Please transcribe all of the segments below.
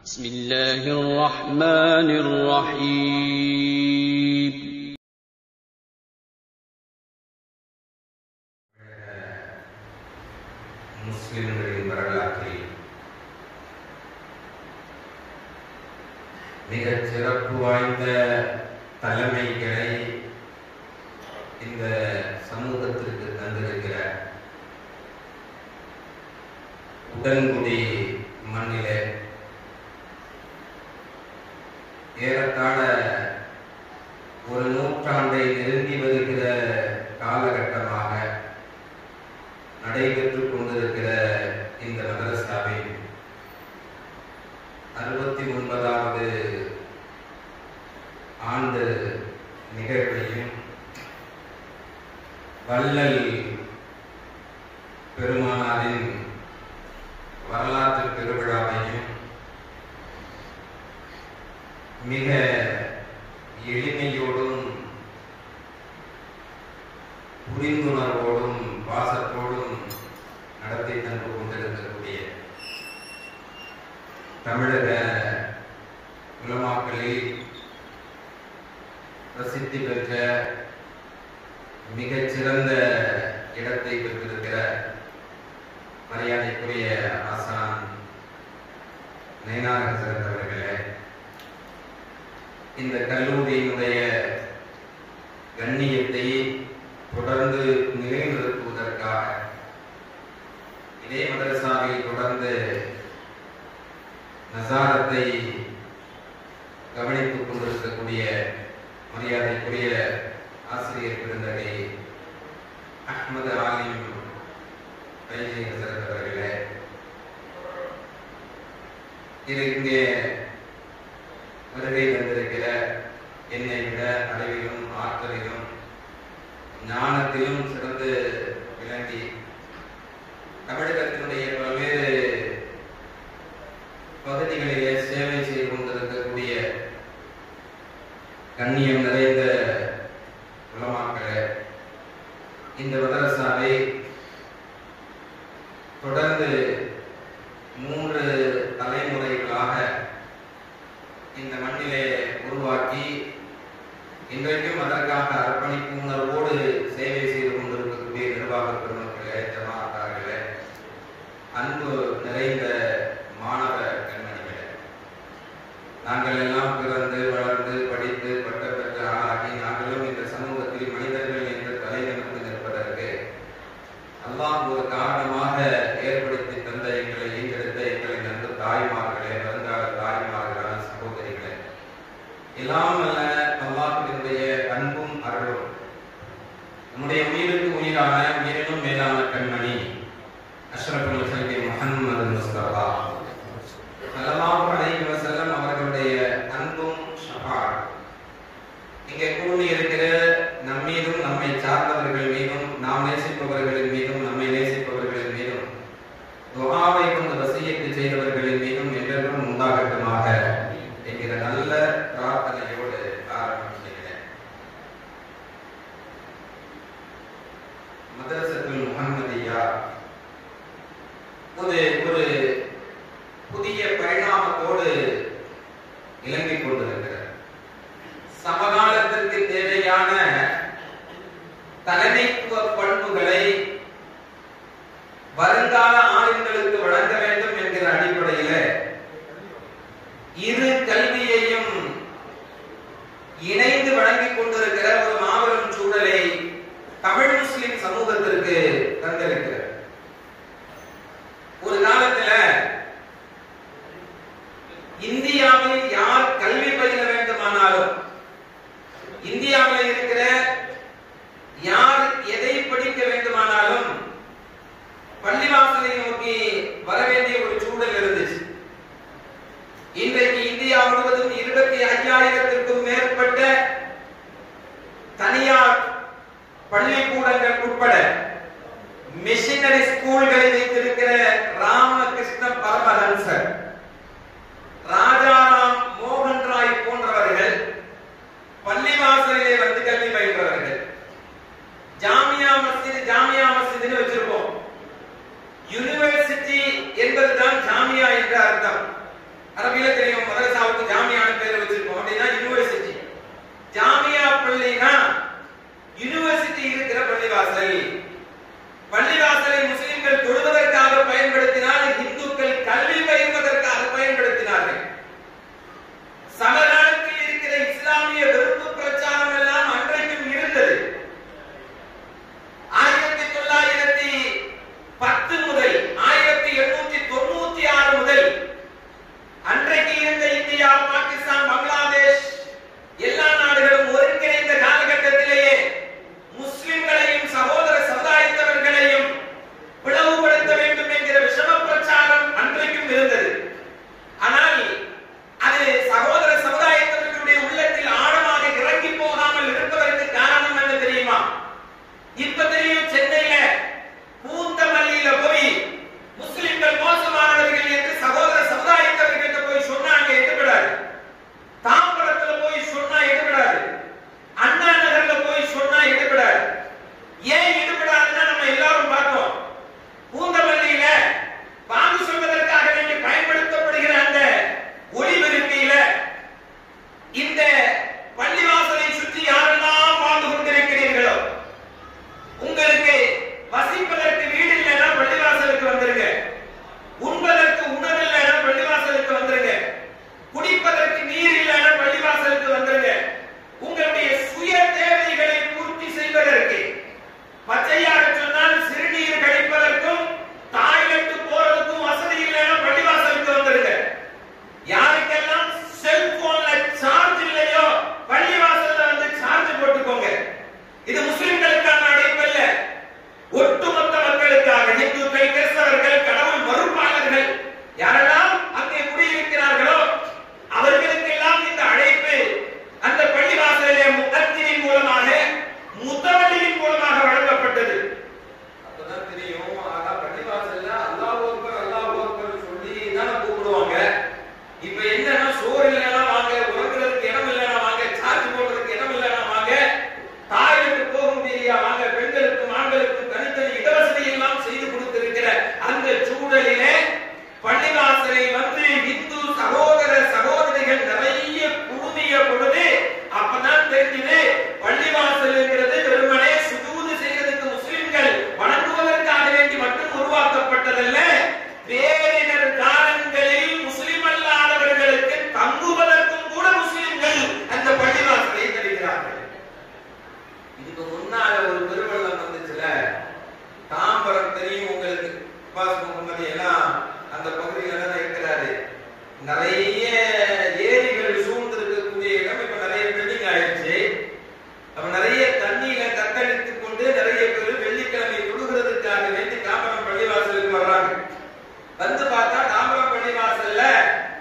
بسم الله الرحمن الرحيم. முஸ்லிம்களின் வரலாற்றில் மிகச் சிறப்பு வாய்ந்த தலைமைகளை இந்த சமூகத்திற்கு தந்திருக்கிற உடன்குடி மண்ணிலே ஏறத்தாழ ஒரு நூற்றாண்டை நெருங்கி வருகிற காலகட்டமாக நடைபெற்றுக் கொண்டிருக்கிற இந்த மதரசாவின் 69வது ஆண்டு நிகழ்வையும் வள்ளல் பெருமானாரின் வரலாற்று பெருவிழாவையும் மிக எளிமையோடும் புரிந்துணர்வோடும் பாசத்தோடும் நடத்தி தந்து கொண்டிருக்கக்கூடிய தமிழக உலமாக்களில் பிரசித்தி பெற்ற மிகச்சிறந்த இடத்தை பெற்றிருக்கிற மரியாதைக்குரிய ஆசான் நயினார் ஹசரத் அவர்களே, இந்த கல்லூரியினுடைய கண்ணியத்தை தொடர்ந்து நிலைநிறுத்துவதற்காக இதே மதரசாவில் தொடர்ந்து நசாரத்தை கவனித்துக் கொண்டிருக்கக்கூடிய மரியாதைக்குரிய ஆசிரியர் பெருந்தகை அஹ்மது ஆலிம் பைஜி ஹசரத் அவர்களே, இங்கே வருகை தந்திருக்கிற என்னை விட அறிவிலும் ஆற்றலிலும் ஞானத்திலும் சிறந்து விளங்கி தமிழகத்தினுடைய பல்வேறு பகுதிகளிலே சேவை செய்து கொண்டிருக்கக்கூடிய கண்ணியம் நிறைந்த உலமாக்களே, இந்த மதரசாவை தொடர்ந்து 3 தலைமுறைகளாக இந்த மண்ணிலே உருவாக்கி இன்றைக்கும் அதற்காக அர்ப்பணிப்பு உணர்வோடு சேவை செய்து கொண்டிருக்கக்கூடிய நிர்வாக பெருமக்களே, ஜமாத்தார்களே, அன்பு நிறைந்த மாணவ கண்மணிகளே, நாங்கள் எல்லாம் பிறந்து வளர்ந்து படித்து பட்டம் பெற்ற ஆளாகி நாங்களும் இந்த சமூகத்தில் மனிதர்கள் என்று தலை நிமிர்ந்து நிற்பதற்கு அல்லாஹ் ஒரு காரணமாக ஏற்படுத்தி தந்த எங்களை ஈண்டெடுத்த எங்களின் அன்பு தாய்மார்களே, வருங்கால தாய்மார்களான சகோதரிகளே, எல்லாம் அல்ல அல்லாஹ்வினுடைய அன்பும் அருளும் நம்முடைய உயிருக்கு உயிரான உயிரினும் மேலான கண்மணி அஷ்ரஃபுல் கல்கி முஹம்மது முஸ்தபா ஸல்லல்லாஹு அலைஹி வஸல்லம் அவர்களுடைய அன்பும் ஷஃபாஅத் இங்கே கூடி இருக்கிற நம் மீதும் நம்மை சார்ந்தவர்கள் மீதும் நாம் நேசிப்பவர்களின் மீதும் நம்மை நேசிப்பவர்களின் மீதும் துஆவை கொண்டு வசியத்து செய்தவர்களின் மீதும் என்றென்றும் உண்டாகட்டுமாக என்கிற நல்ல பிரார்த்தனையோடு ஆரம்பிக்கிறேன். மதரசத்துல் முஹம்மதியா ஒரு புதிய பரிணாமத்தோடு இலங்கிக் கொண்டிருக்கிறது. சமகாலத்திற்கு தேவையான தலைமைத்துவ பண்புகளை வருங்கால ஆளுங்களுக்கு வழங்க வேண்டும் என்கிற அடிப்படையில் இரு கல்வியையும் இணைந்து வழங்கிக் கொண்டிருக்கிற ஒரு மாபெரும் சூழலை தமிழ் முஸ்லிம் சமூகத்திற்கு தந்திருக்கிறது. ஒரு காலத்துல இந்தியாவில் யார் கல்வி பயில வேண்டுமானாலும், இந்தியாவில் இருக்கிற யார் எதை படிக்க வேண்டுமானாலும் பள்ளிவாசலை நோக்கி வர வேண்டிய ஒரு சூழல் இருந்துச்சு. இன்றைக்கு இந்தியா முழுவதும் 25,000க்கும் மேற்பட்ட தனியார் பள்ளிக்கூடங்கள் உட்பட மிஷனரி ஸ்கூல்களை வைத்திருக்கிற ராமகிருஷ்ண பரமஹன்சர், ராஜாராம் மோகன் ராய் போன்றவர்கள் பள்ளிவாசலிலே வந்து கல்வி பயின்றவர்கள். ஜாமியா மஸ்ஜித் வச்சிருக்கோம். யூனிவர்சிட்டி என்பதுதான் ஜாமியா என்ற அர்த்தம். அரபியில நிறைய ஏரிகள் சூழ்ந்து இருக்கக்கூடிய இடம் இப்ப நிறைய பில்டிங் ஆயிடுச்சு. அப்ப நிறைய தண்ணியில தத்தளித்துக் கொண்டு நிறைய பேர் வெள்ளிக்கிழமை தொழுகிறதுக்காக வேண்டி தாம்பரம் பள்ளிவாசலுக்கு வர்றாங்க. வந்து பார்த்தா தாம்பரம் பள்ளிவாசல்ல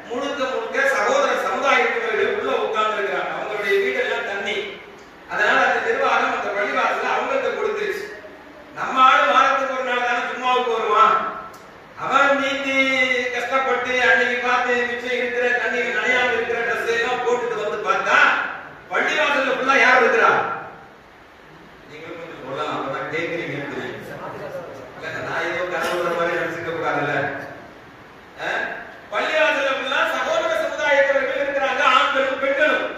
முழுக்க முழுக்க சகோதர சமுதாயத்தினர்கள் உள்ள உட்கார்ந்து இருக்கிறாங்க. அவங்களுடைய வீடெல்லாம் தண்ணி. அதனால அந்த நிர்வாகம் அந்த பள்ளிவாசல அவங்கள்ட்ட கொடுத்துருச்சு. நம்ம ஆளு வாரத்துக்கு ஒரு நாள் தானே சும்மாவுக்கு வருவான். அவன் நீந்தி கஷ்டப்பட்டு அன்னைக்கு பார்த்து மிச்சம் இருக்கிற தண்ணியில் நனையாம இருக்கிற ட்ரெஸ் எல்லாம் போட்டுட்டு வந்து பார்த்தா பள்ளிவாசல்ல ஃபுல்லா யார் இருக்கிறா? நீங்களும் கொஞ்சம் சொல்லலாம். அப்பதான் கேட்கிறீங்க. நான் ஏதோ கனவுற மாதிரி நினைச்சுக்க கூடாதுல்ல. பள்ளிவாசல்ல ஃபுல்லா சகோதர சமுதாயத்தவர்கள் இருக்கிறாங்க, ஆண்களும் பெண்களும்.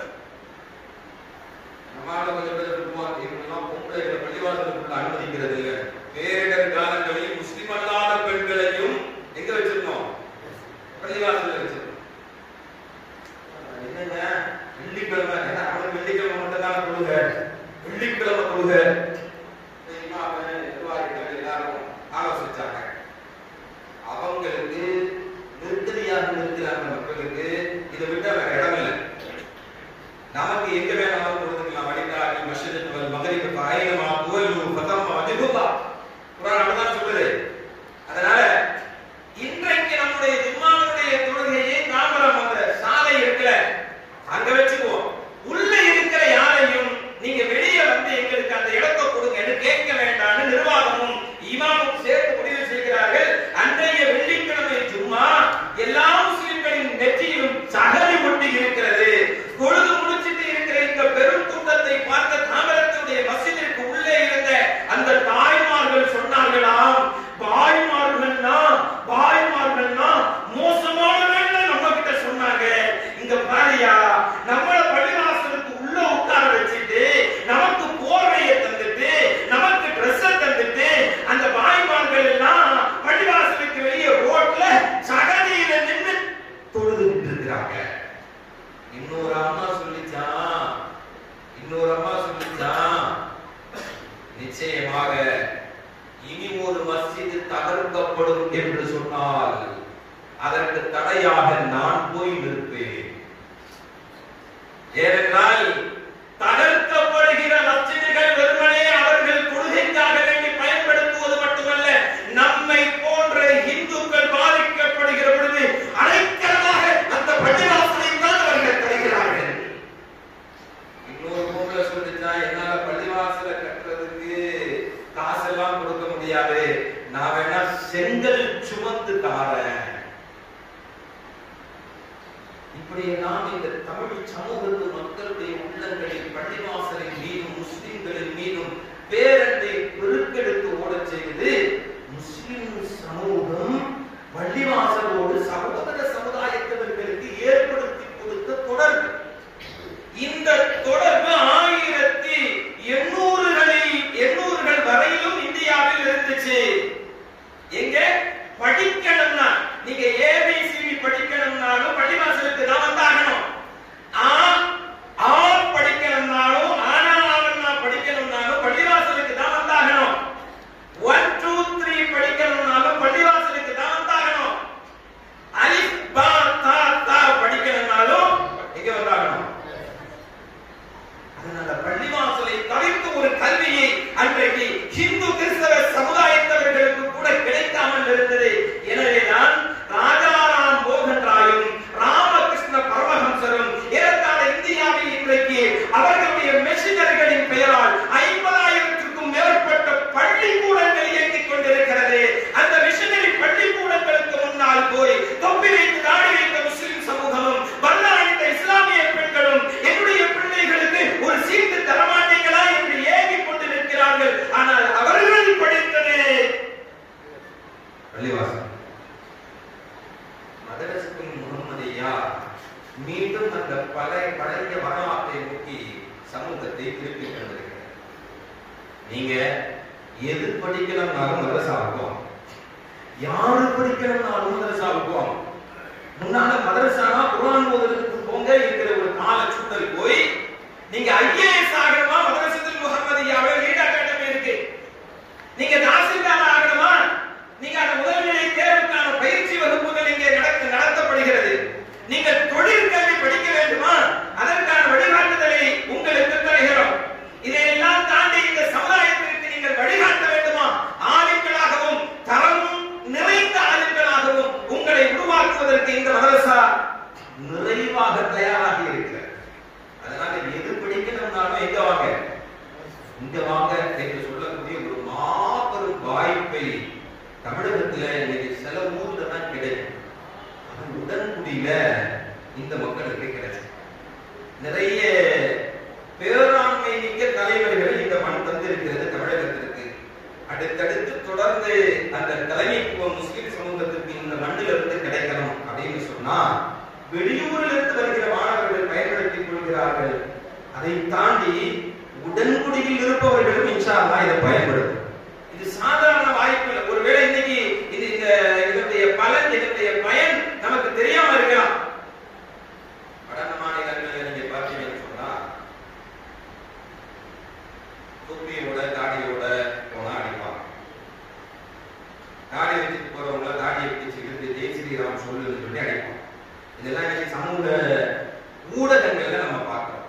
நம்மளால கொஞ்சம் பேர் இருக்குவாங்க. இவங்கெல்லாம் பொம்பளைகளை பள்ளிவாசலுக்குள்ள அனுமதிக்கிறது இல்லை. பேரிடர் காலங்களில் முஸ்லிம் அல்லாத பெண்களையும் எங்க வச்சிருந்தோம்? பள்ளிவாசல்ல வச்சிருந்தோம். என்னங்க வெள்ளிக்கிழமை, அவனுக்கு வெள்ளிக்கிழமை மட்டும் தான் கொடுங்க, வெள்ளிக்கிழமை கொடுங்க. நிர்வாகிகள் எல்லாரும் ஆலோசிச்சாங்க. அவங்களுக்கு நிர்கதியாக இருக்கிறாங்க. மக்களுக்கு இதை விட்டு வேற இடம் இல்லை. நமக்கு எங்க வேணாலும் கொடுத்துக்கலாம். வழிகாட்டி மஸ்ஜித் வல் மக்ரிப் ஃபைனமா துவல்லு ஃபதம்ம வஜ்ஹுல்லாஹ் குர்ஆன் அப்படிதான் சொல்லுது. அதனால இன்றைக்கு நம்முடைய ஜும்மாவுடைய தொழுகையை தாம்பரம் அந்த சாலை இருக்குல அங்க வச்சுக்குவோம். உள்ள இருக்கிற யாரையும் நீங்க வெளியே வந்து எங்களுக்கு அந்த இடத்தை கொடுங்கன்னு கேட்க வேண்டாம்னு நிர்வாகமும் இமாமும் சேர்த்து முடிவு செய்கிறார்கள். அன்றைய வெள்ளிக்கிழமை ஜும்மா எல்லா முஸ்லிம்களின் நெற்றியிலும் சகதி ஒட்டி இருக்கிறது. பொழுது முடிச்சிட்டு இருக்கிற இந்த பெரும் கூட்டத்தை பார்த்த தாமரத்துடைய மஸ்ஜிதிற்கு உள்ளே இருந்த அந்த தாய்மார்கள் சொன்னார்களாம், பாய்மார்கள்னா மோசமானவங்க நம்ம கிட்ட சொன்னாங்க. இங்க பாரியா, நம்மள பள்ளிவாசலுக்கு உள்ள உட்கார வச்சுட்டு நமக்கு போர்வையை தந்துட்டு நமக்கு ட்ரெஸ் தந்துட்டு அந்த பாய்மார்கள் எல்லாம் பள்ளிவாசலுக்கு வெளியே ரோட்ல சகதியில நின்று தொழுதுகிட்டு இருக்கிறாங்க. இன்னொரு அம்மா சொல்லிச்சான், நிச்சயமாக இனி ஒரு மஸ்ஜித் தகர்க்கப்படும் என்று சொன்னால் அதற்கு தடையாக நான் போய் நிற்பேன். ஏனென்றால் தகர்க்கப்படுகிற மஸ்ஜிதுகள் வெறுமனே அவர்கள் தொழுகைக்காக வேண்டி பயன்படுத்துவது மட்டுமல்ல, நம்மை போன்ற இந்துக்கள் பாதிக்கப்படுகிற பொழுது அடைக்கலமாக அந்த பள்ளிவாசலை தான் அவர்கள் தருகிறார்கள். இன்னொரு பொம்பளை சொல்லிச்சா, என்னால பள்ளிவாசலை கட்டுறதுக்கு காசெல்லாம் கொடுக்க முடியாது, நான் வேணா செங்கல் சுமந்து தாரேன். இப்படியெல்லாம் இந்த தமிழ் சமூகத்து மக்களுடைய உள்ளங்களில் பள்ளிவாசலின் மீதும் முஸ்லிம்களின் மீதும் பேரண்டை பெருக்கெடுத்து ஓடச் செய்து முஸ்லிம் சமூகம் பள்ளிவாசலோடு சகோதர சமுதாயத்தினர்களுக்கு ஏற்படுத்தி கொடுத்த தொடர்பு. இந்த தொடர்பு 1800கள் வரையிலும் இந்தியாவில் இருந்துச்சு. எங்க படிக்கணும்னா, நீங்க ஏபிசிடி படிக்கணும்னாலும் பள்ளிவாசலுக்கு தான் வந்தாகணும். ஆ படிக்கணும்னாலும் ஆனா படிக்கணும்னாலும் பள்ளிவாசலுக்கு தான் வந்தாகணும். 1 2 3 படிக்கணும்னாலும் பள்ளிவாசலுக்கு தான் வந்தாகணும். அலிஃப் பா தா தா படிக்கணும்னாலும் எங்க வந்தாகணும். அதனால பள்ளிவாசலை தவிர்த்து ஒரு கல்வியை அன்றைக்கு ஹிந்து கிறிஸ்தவ சமுதாயத்தவர்களுக்கு கூட கிடைக்காமல் இருந்தது. எனவேதான் ராஜாராம் மோகன் ராயும் ராமகிருஷ்ண பரமஹம்சரும் ஏறத்தாழ இந்தியாவில் இன்றைக்கு அவர்களுடைய மிஷனரிகளின் பெயரால் 50,000க்கும் மேற்பட்ட பள்ளிக்கூடங்கள் இயங்கிக் கொண்டிருக்கிறது. அந்த மிஷனரி பள்ளிக்கூடங்களுக்கு முன்னால் போய் தொப்பி வைத்து தாடி வைத்த முஸ்லிம் சமூகமும் வல்லாய்ந்த இஸ்லாமிய பெண்களும் என்னுடைய பிள்ளைகளுக்கு ஒரு சீட்டு தரமாட்டீங்களா என்று ஏங்கிக் கொண்டு நிற்கிறார்கள். ஆனால் அவர்கள் படித்தது பள்ளிவாசல். மதரசத்துல் முஹம்மதியா மீண்டும் அந்த பழைய வரலாற்றை நோக்கி சமூகத்தை திருப்பி கொண்டிருக்கிறது. நீங்க எது படிக்கணும்னாலும் மதரசாவுக்கும், யாரு படிக்கணும்னாலும் மதரசாவுக்கும். முன்னால மதரசானா குர்ஆன் ஓதுறதுக்கு போங்க இருக்கிற ஒரு கால சூழல் போய் நீங்க ஐஏஎஸ் ஆகணுமா, மதரசத்துல் முஹம்மதியாவே லீட் அகாடமி இருக்கு. நீங்க தாசில்தார் ஆகணுமா, நீங்க அந்த முதல்நிலை தேர்வுக்கான பயிற்சி வகுப்புகள் இங்கே நடத்தப்படுகிறது. நீங்க பதில் கல்வி படிக்க வேண்டுமா? அதற்கான வழிகாட்டுதலை உங்களுக்கு தருகிறோம். இதையெல்லாம் தாண்டி இந்த சமுதாயத்திற்கு நீங்கள் வழிகாட்ட வேண்டுமா? ஆலிம்களாகவும் தரமும் நிறைந்த ஆலிம்களாகவும் உங்களை உருவாக்குவதற்கு இந்த மதரசா நிறைவாக தயாராகி இருக்கிறது. அதனால எது படிக்கணும்னாலும் எங்க வாங்க, இங்க வாங்க என்று சொல்லக்கூடிய ஒரு மாபெரும் வாய்ப்பை தமிழகத்துல இன்னைக்கு சில ஊர்ல தான் கிடைக்கும். அது உடன்குடியில இந்த மக்களுக்கு கிடைக்கும். நிறைய பேராண்மை மிக்க தலைவர்கள் இந்த மண் தந்திருக்கிறது தமிழகத்திற்கு. அடுத்தடுத்து தொடர்ந்து அந்த தலைமைத்துவம் முஸ்லிம் சமூகத்திற்கு இந்த மண்ணில் இருந்து கிடைக்கணும் அப்படின்னு சொன்னா வெளியூரில் இருந்து வருகிற மாணவர்கள் பயன்படுத்திக் கொள்கிறார்கள். அதை தாண்டி உடன்குடியில் இருப்பவர்களும் இன்ஷா அல்லாஹ் இதை பயன்படுத்தும். இது சாதாரண வாய்ப்பு இல்லை. ஒருவேளை இன்னைக்கு இதனுடைய பலன், இதனுடைய பயன் நமக்கு தெரியாம இருக்கலாம். வட மாநிலங்களில் நீங்க பார்த்தீங்கன்னு சொன்னா தொப்பியோட தாடியோட போனா அடிப்பாங்க. தாடி வச்சுட்டு போறவங்கள தாடியை பிடிச்சு இருந்து ஜெய் ஸ்ரீராம் சொல்லுன்னு சொல்லி அடிப்பாங்க. இதெல்லாம் இன்னைக்கு சமூக ஊடகங்கள்ல நம்ம பார்க்கிறோம்.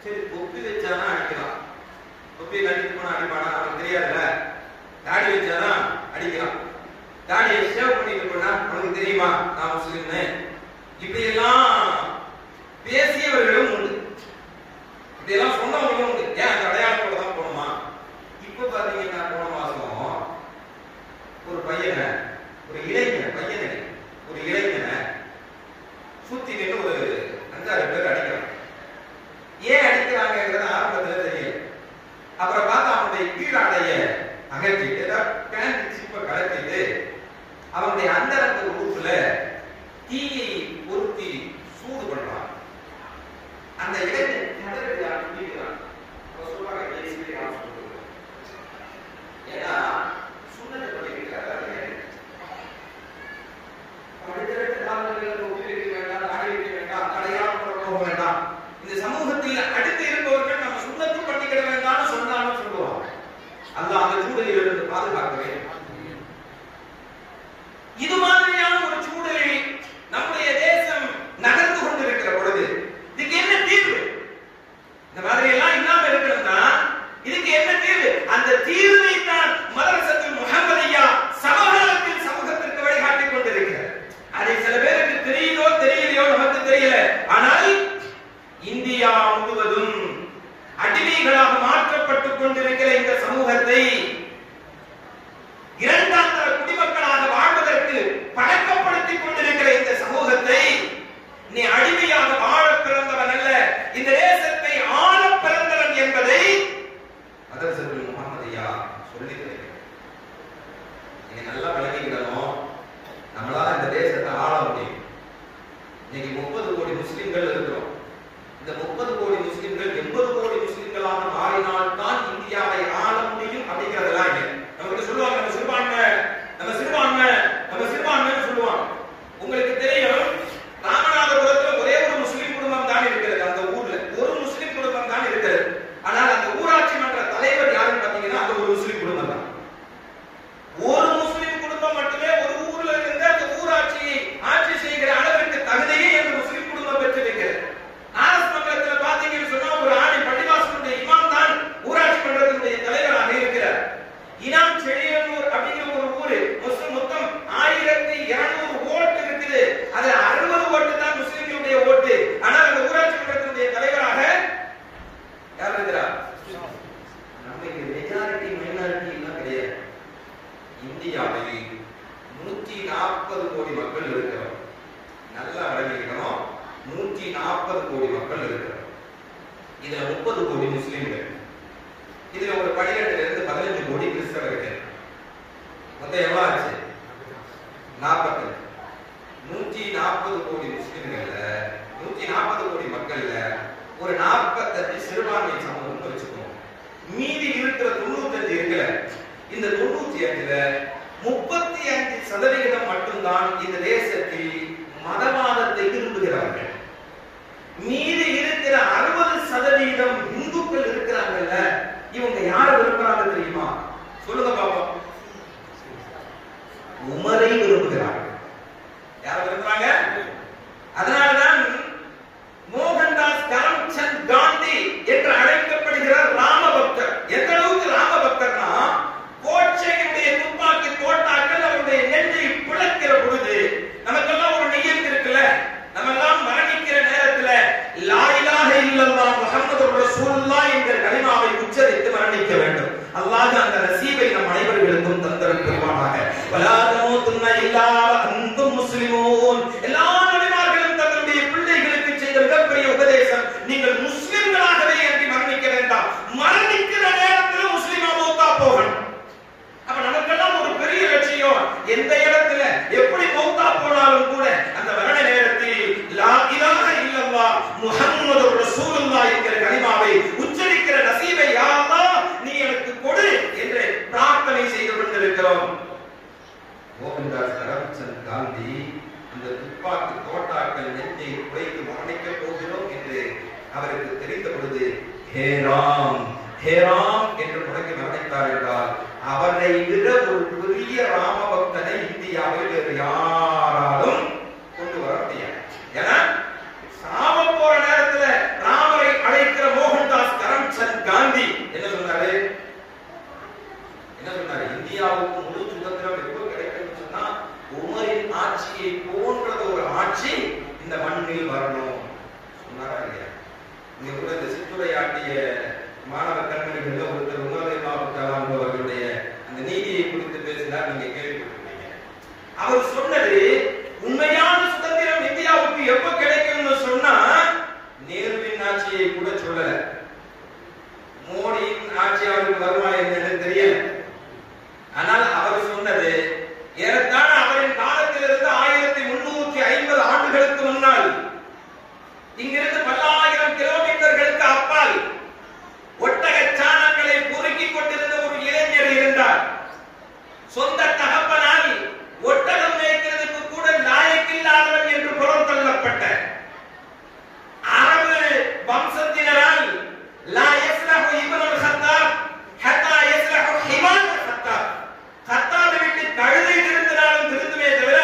சரி, தொப்பி வச்சாதான் அடிக்கலாம், தொப்பியை கட்டிட்டு போனா அடிப்பானா நமக்கு தெரியாதுல்ல. தாடி வச்சாதான் அடிக்கலாம், தாடியை ஷேவ் பண்ணிட்டு போனா நமக்கு தெரியுமா நான் முஸ்லிம்னு? இப்படி எல்லாம் பேசியவர்களும் உண்டு, இப்படி எல்லாம் சொன்னவங்களும் உண்டு. ஏன் அந்த அடையாளத்தோட தான் போகணுமா? இப்ப பாத்தீங்கன்னா போன மாசம் ஒரு பையனை, ஒரு இளைஞனை சுத்தி நின்று ஒரு 5-6 பேர் அடிக்கிறாங்க. ஏன் அடிக்கிறாங்கிறது ஆரம்பத்துல தெரியல. அப்புறம் பார்த்தா அவனுடைய கீழாடைய அகற்றிட்டு பேண்ட் சிப்ப கலத்திட்டு அவனுடைய அந்தரங்க உறுப்புல தீயை பொருத்தி சூடு பண்றான். அந்த இளைஞன் ஏன்னா சுண்ணத்தை பண்ணிருக்காரு. இந்த சமூகத்தில் அடுத்து இருப்பவர்கள் நம்ம சுண்ணத்து பண்ணிக்கிட வேண்டாம் சொன்னாலும் சொல்லுவாங்க. அல்லாஹ் அந்த சூழலில் இருந்து பாதுகாக்கவே. இது மாதிரியான ஒரு சூழலில் நம்முடைய தேசம் நகர்ந்து கொண்டிருக்கிற பொழுது இதுக்கு என்ன தீர்வு? இந்த மாதிரி எல்லாம் இல்லாம இருக்கணும்னா இதுக்கு என்ன தீர்வு? அந்த தீர்வை தான் மதரசத்துல் முஹம்மதியா சமகாலத்தில் சமூகத்திற்கு வழிகாட்டிக் கொண்டிருக்கிறது. அதை சில பேருக்கு தெரியுதோ தெரியலையோ நமக்கு தெரியல. ஆனால் இந்தியா முழுவதும் அடிமைகளாக மாற்றப்பட்டுக் கொண்டிருக்கிற இந்த சமூகத்தை இரண்டாம் தர குடிமக்களாக வாழ்வதற்கு பழக்கப்படுத்திக் கொண்டிருக்கிற இந்த சமூகத்தை நீ அடிமையாக வாழ பிறந்தவன் அல்ல, இந்த தேசத்தை ஆள பிறந்தவன் என்பதை மதரசத்துல் முஹம்மதியா சொல்லி தருகிறது. நீங்க நல்லா விளங்கிக்கணும். நம்மளால இந்த தேசத்தை ஆள முடியும். இன்னைக்கு 30 கோடி முஸ்லிம்கள் இருக்கிறோம். இந்த 30 கோடி முஸ்லிம்கள் 80 கோடி முஸ்லிம்களாக மாறினால் தான் இந்தியாவை ஆள முடியும் அப்படிங்கறதெல்லாம் இல்லை. நமக்கு சொல்லுவாங்க நம்ம சிறுபான்மை சொல்லுவாங்க. உங்களுக்கு தெரியும், ராமநாதபுரத்துல ஒரே ஒரு முஸ்லிம் குடும்பம் தான் இருக்கிறது. அந்த ஊர்ல ஒரு முஸ்லிம் குடும்பம் தான் இருக்கிறது. ஆனால் அந்த ஊராட்சி மன்ற தலைவர் யாருன்னு பாத்தீங்கன்னா அந்த ஒரு முஸ்லிம் குடும்பம் தான். ஒரு முஸ்லிம் குடும்பம் மட்டுமே ஒரு ஊர்ல இருந்து அந்த ஊராட்சியை ஆட்சி செய்கிற அளவிற்கு தகுதியை அந்த முஸ்லிம் குடும்பம் பெற்றிருக்கிறது. ஆர்எஸ் மன்றத்துல பாத்தீங்கன்னு சொன்னா ஒரு ஆணி பள்ளிவாசலுடைய இமாம் தான் ஊராட்சி மன்றத்தினுடைய தலைவராக இருக்கிறார். இனாம் செழியனூர் அப்படிங்கிற ஒரு ஊரு மொத்தம் 1200 ஓட்டு இருக்குது. அதுல 60 ஓட்டு தான் முஸ்லிம்களுடைய ஓட்டு. ஆனால் அந்த ஊராட்சி மன்றத்தினுடைய தலைவராக யார் இருக்கிறார்? நமக்கு மெஜாரிட்டி மைனாரிட்டி எல்லாம் கிடையாது. இந்தியாவில் 140 கோடி மக்கள் இருக்கிறோம். நல்லா விளங்கிக்கணும். 140 கோடி மக்கள் இருக்கிறோம். இதுல 30 கோடி முஸ்லிம்கள், இதுல ஒரு 12 இருந்து 15 கோடி கிறிஸ்தவர்கள். மொத்தம் எவ்வளவு ஆச்சு? 40. 140 கோடி முஸ்லிம்கள்ல 140 கோடி மக்கள்ல ஒரு 45 சிறுபான்மை சமூகம் வச்சுக்கணும். மீதி இருக்கிற 95 இருக்குல்ல, இந்த 95ல 35% மட்டும்தான் இந்த தேசத்தில் மதவாதத்தை விரும்புகிறார்கள். மீதி இருக்கிற 60% இந்துக்கள் இருக்கிறாங்கல்ல, இவங்க யார விரும்புறாங்க தெரியுமா? சொல்லுங்க பாப்போம். உமரை விரும்புகிறார்கள். யார விரும்புறாங்க? அதனாலதான் அமைக்கப் போகிறோம் என்று அவருக்கு தெரிந்த பொழுது ஹேராம் ஹேராம் என்று முடக்கி மரணித்தார் என்றால் அவரை விட ஒரு பெரிய ராம பக்தனை இந்தியாவில் வேறு யாராலும் கொண்டு வர முடியாது. ஏன்னா சாவ போற நேரத்துல ராமரை அழைக்கிற மோகன்தாஸ் கரம்சந்த் காந்தி என்ன சொன்னாரு? இந்தியாவுக்கு முழு சுதந்திரம் எப்போ கிடைக்கும் சொன்னா உமரின் ஆட்சியை போன்றது ஒரு ஆட்சி இந்த மண்ணில் வரணும் சொன்னாரா இல்லையா? இங்க கூட இந்த சிற்றுரையாட்டிய மாணவ கண்மணிகள் ஒருத்தர் உமர் அவர்களுடைய அந்த நீதியை குறித்து பேசினார், நீங்க கேள்விப்பட்டிருக்கீங்க. அவர் சொன்னது உண்மையான சுதந்திரம் இந்தியாவுக்கு எப்ப கிடைக்கும்னு சொன்னா நேருவின் ஆட்சியை கூட சொல்லல. மோடியின் ஆட்சி அவருக்கு வருமா என்னன்னு தெரியல. ஆனால் அவர் சொன்னது ஏறத்தாழ அவரின் காலத்திலிருந்து 1350 ஆண்டுகளுக்கு முன்னால் இங்கிருந்து பல்லாயிரம் கிலோமீட்டர்களுக்கு அப்பால் ஒட்டக சாணங்களை பொறுக்கிக் கொண்டிருந்த ஒரு இளைஞர் இருந்தார். சொந்த தகப்பனால் ஒட்டகம் மேய்க்கிறதுக்கு கூட லாயக்கில்லாதவன் என்று புறம் தள்ளப்பட்ட அரபு வம்சத்தினரால் லா யஸ்லஹு இப்னுல் கத்தாப் ஹத்தா யஸ்லஹு ஹிமான் கத்தாப், கத்தாபை விட்டு கழுதை திருந்தினாலும் திருந்துமே தவிர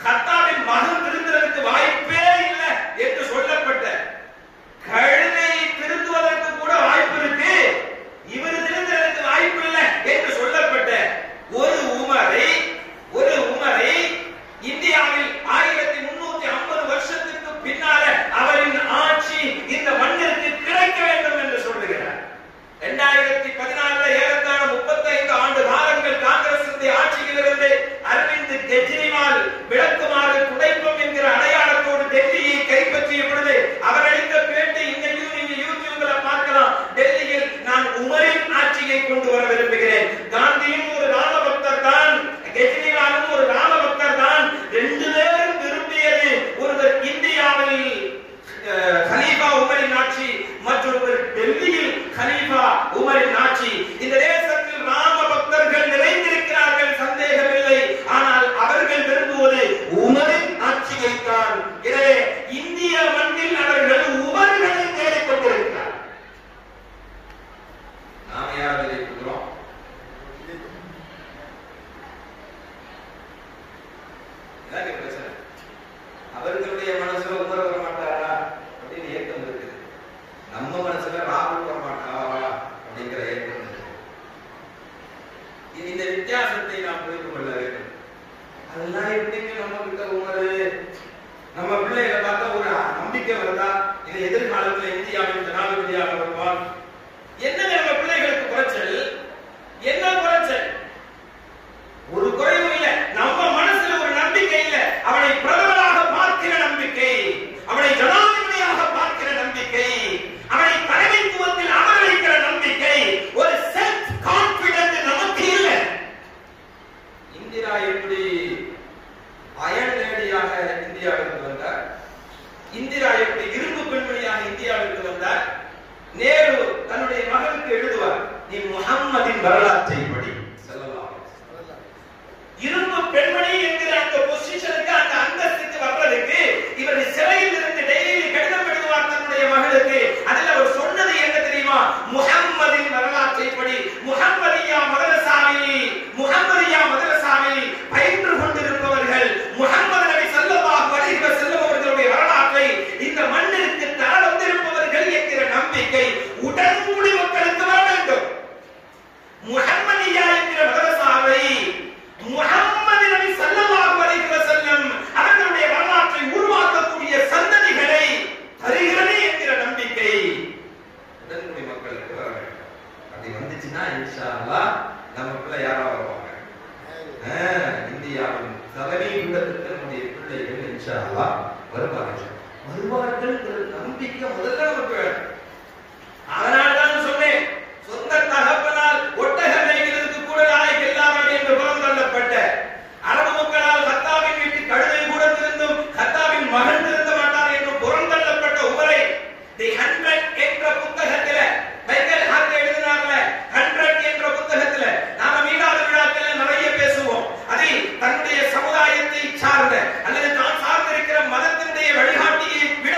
கத்தாபின் மகன் திருந்துறதுக்கு வாய்ப்பே இல்லை என்று சொல்லப்பட்ட, கழுதை திருந்துவதற்கு கூட வாய்ப்பு இருக்கு, இவர் திருந்துறதுக்கு வாய்ப்பு இல்லை என்று சொல்லப்பட்ட ஒரு உமரை இந்தியாவில் 1350 வருஷத்துக்கு பின்னால அவரின் ஆட்சி இந்த மண்ணிற்கு கிடைக்க வேண்டும் என்று சொல்லுகிறார். 2014 ஏறத்தாழ 35 ஆண்டு காலங்கள் காங்கிரஸ் ஆட்சியில் இருந்து அரவிந்த் கெஜ்ரிவால் விளக்குமாறு துடைப்பம் என்கிற அடையாளத்தோடு டெல்லியை கைப்பற்றிய பொழுது அவர் அளித்த பேட்டி இன்னைக்கும் நீங்க யூடியூப்ல பார்க்கலாம். டெல்லியில் நான் உமரின் ஆட்சியை கொண்டு வர விரும்புகிறேன். காந்தியும் ஒரு ராம பக்தர் தான், கெஜ்ரிவாலும் ஒரு ராம பக்தர் தான். ரெண்டு பேரும் விரும்பியது ஒருவர் இந்தியாவில் கலீஃபா உமரின் ஆட்சி, மற்றொருவர் டெல்லியில் கலீஃபா உமரின் ஆட்சி. இந்த தேசத்தில் ராம பக்தர்கள் நிறைந்திருக்கிறார்கள், சந்தேகமில்லை. ஆனால் அவர்கள் விரும்புவது உமரின் ஆட்சியை தான். எனவே இந்திய மண்ணில் அவர்கள் உமர்களை தேடிக் கொண்டிருக்கிறார். நாம யாரை தேடிக்கிறோம்? அவர்களுடைய மனசுல உமர் வர மாட்டாரா அப்படின்னு ஏக்கம் இருக்குது. நம்ம மனசுல ராகுல் வர மாட்டாரா அப்படிங்கிற ஏக்கம் இருக்கு. இந்த வித்தியாசத்தை நாம் புரிந்து கொள்ள வேண்டும். அதெல்லாம் எப்படிங்க நம்ம கிட்ட உமரு, நம்ம பிள்ளைகளை பார்த்தா ஒரு நம்பிக்கை வருதா? இது எதிர்காலத்தில் இந்தியாவின் ஜனாதிபதியாக வருவார். என்ன நம்ம பிள்ளைகளுக்கு குறைச்சல்? என்ன குறைச்சல்? ஒரு குறைவும் இல்லை. நம்ம மனசுல ஒரு நம்பிக்கை இல்லை. அவனை பிரதமராக பார்க்கிற நம்பிக்கை, அவனை ஜனாதிபதியாக பார்க்கிற நம்பிக்கை, அவனை தலைமைத்துவத்தில் அமர வைக்கிற நம்பிக்கை, ஒரு செல்ஃப் கான்பிடன்ஸ் நமக்கு இல்லை. இந்திரா எப்படி அயன் லேடியாக இந்தியாவிற்கு வந்தார்? இந்திரா எப்படி இரும்பு பெண்மணியாக இந்தியாவிற்கு வந்தார்? நேரு தன்னுடைய மகனுக்கு எழுதுவார், நீ முஹம்மதின் வரலாற்றை படி. இரும்பு பெண்மணி என்கிற அந்த பொசிஷனுக்கு, அந்த அந்தஸ்துக்கு வர்றதுக்கு இவர் சிறையில் இருந்து டெய்லி கடிதம் எழுதுவார் தன்னுடைய மகளுக்கு. அதில் அவர் சொன்னது என்ன தெரியுமா? முஹம்மதின் வரலாற்றை படி. முஹம்மதியா மதரசாவில் பயின்று கொண்டிருப்பவர்கள் முஹம்மது நபி ஸல்லல்லாஹு அலைஹி வஸல்லம் அவர்களுடைய வரலாற்றை இந்த மண்ணிற்கு தர வந்திருப்பவர்கள் என்கிற நம்பிக்கை உடன்கூடி மக்களுக்கு வர வேண்டும். முஹம்மதியா என்கிற மதரசாவை முஹம்மது நபி ஸல்லல்லாஹு அலைஹி வஸல்லம் அவர்களுடைய வரலாற்றை உருவாக்கக்கூடிய சந்ததிகளை தருகிறது என்கிற நம்பிக்கை உடன்குடி மக்களுக்கு வர வேண்டும். அப்படி வந்துச்சுன்னா இன்ஷா அல்லாஹ் நம்ம பிள்ளை யாரா வருவாங்க? இந்தியாவின் தலைமையிடத்திற்கு நம்முடைய பிள்ளைகள் இன்ஷா அல்லாஹ் வருவார்கள் நம்பிக்கை முதல்ல நமக்கு வேணும். அதனால்தான் சொன்னேன், சொந்த தகப்பனால் ஒட்டகம் மேய்க்கிறதுக்கு கூட நாளைக்கு எல்லாமே என்று புறம் தள்ளப்பட்ட அரபு மக்களால் கத்தாவின் வீட்டு கழுதை கூட திருந்தும், கத்தாவின் மகன் திருந்த மாட்டார் என்று புறம் தள்ளப்பட்ட உமரை தி 100 என்ற புத்தகத்தில் மைக்கேல் ஹார்ட் எழுதினார்ல, 100 என்ற புத்தகத்தில் நாம மீளாத விழாக்கள் நிறைய பேசுவோம். அதில் தன்னுடைய சமுதாயத்தை சார்ந்த அல்லது தான் சார்ந்திருக்கிற மதத்தினுடைய வழிகாட்டியை விட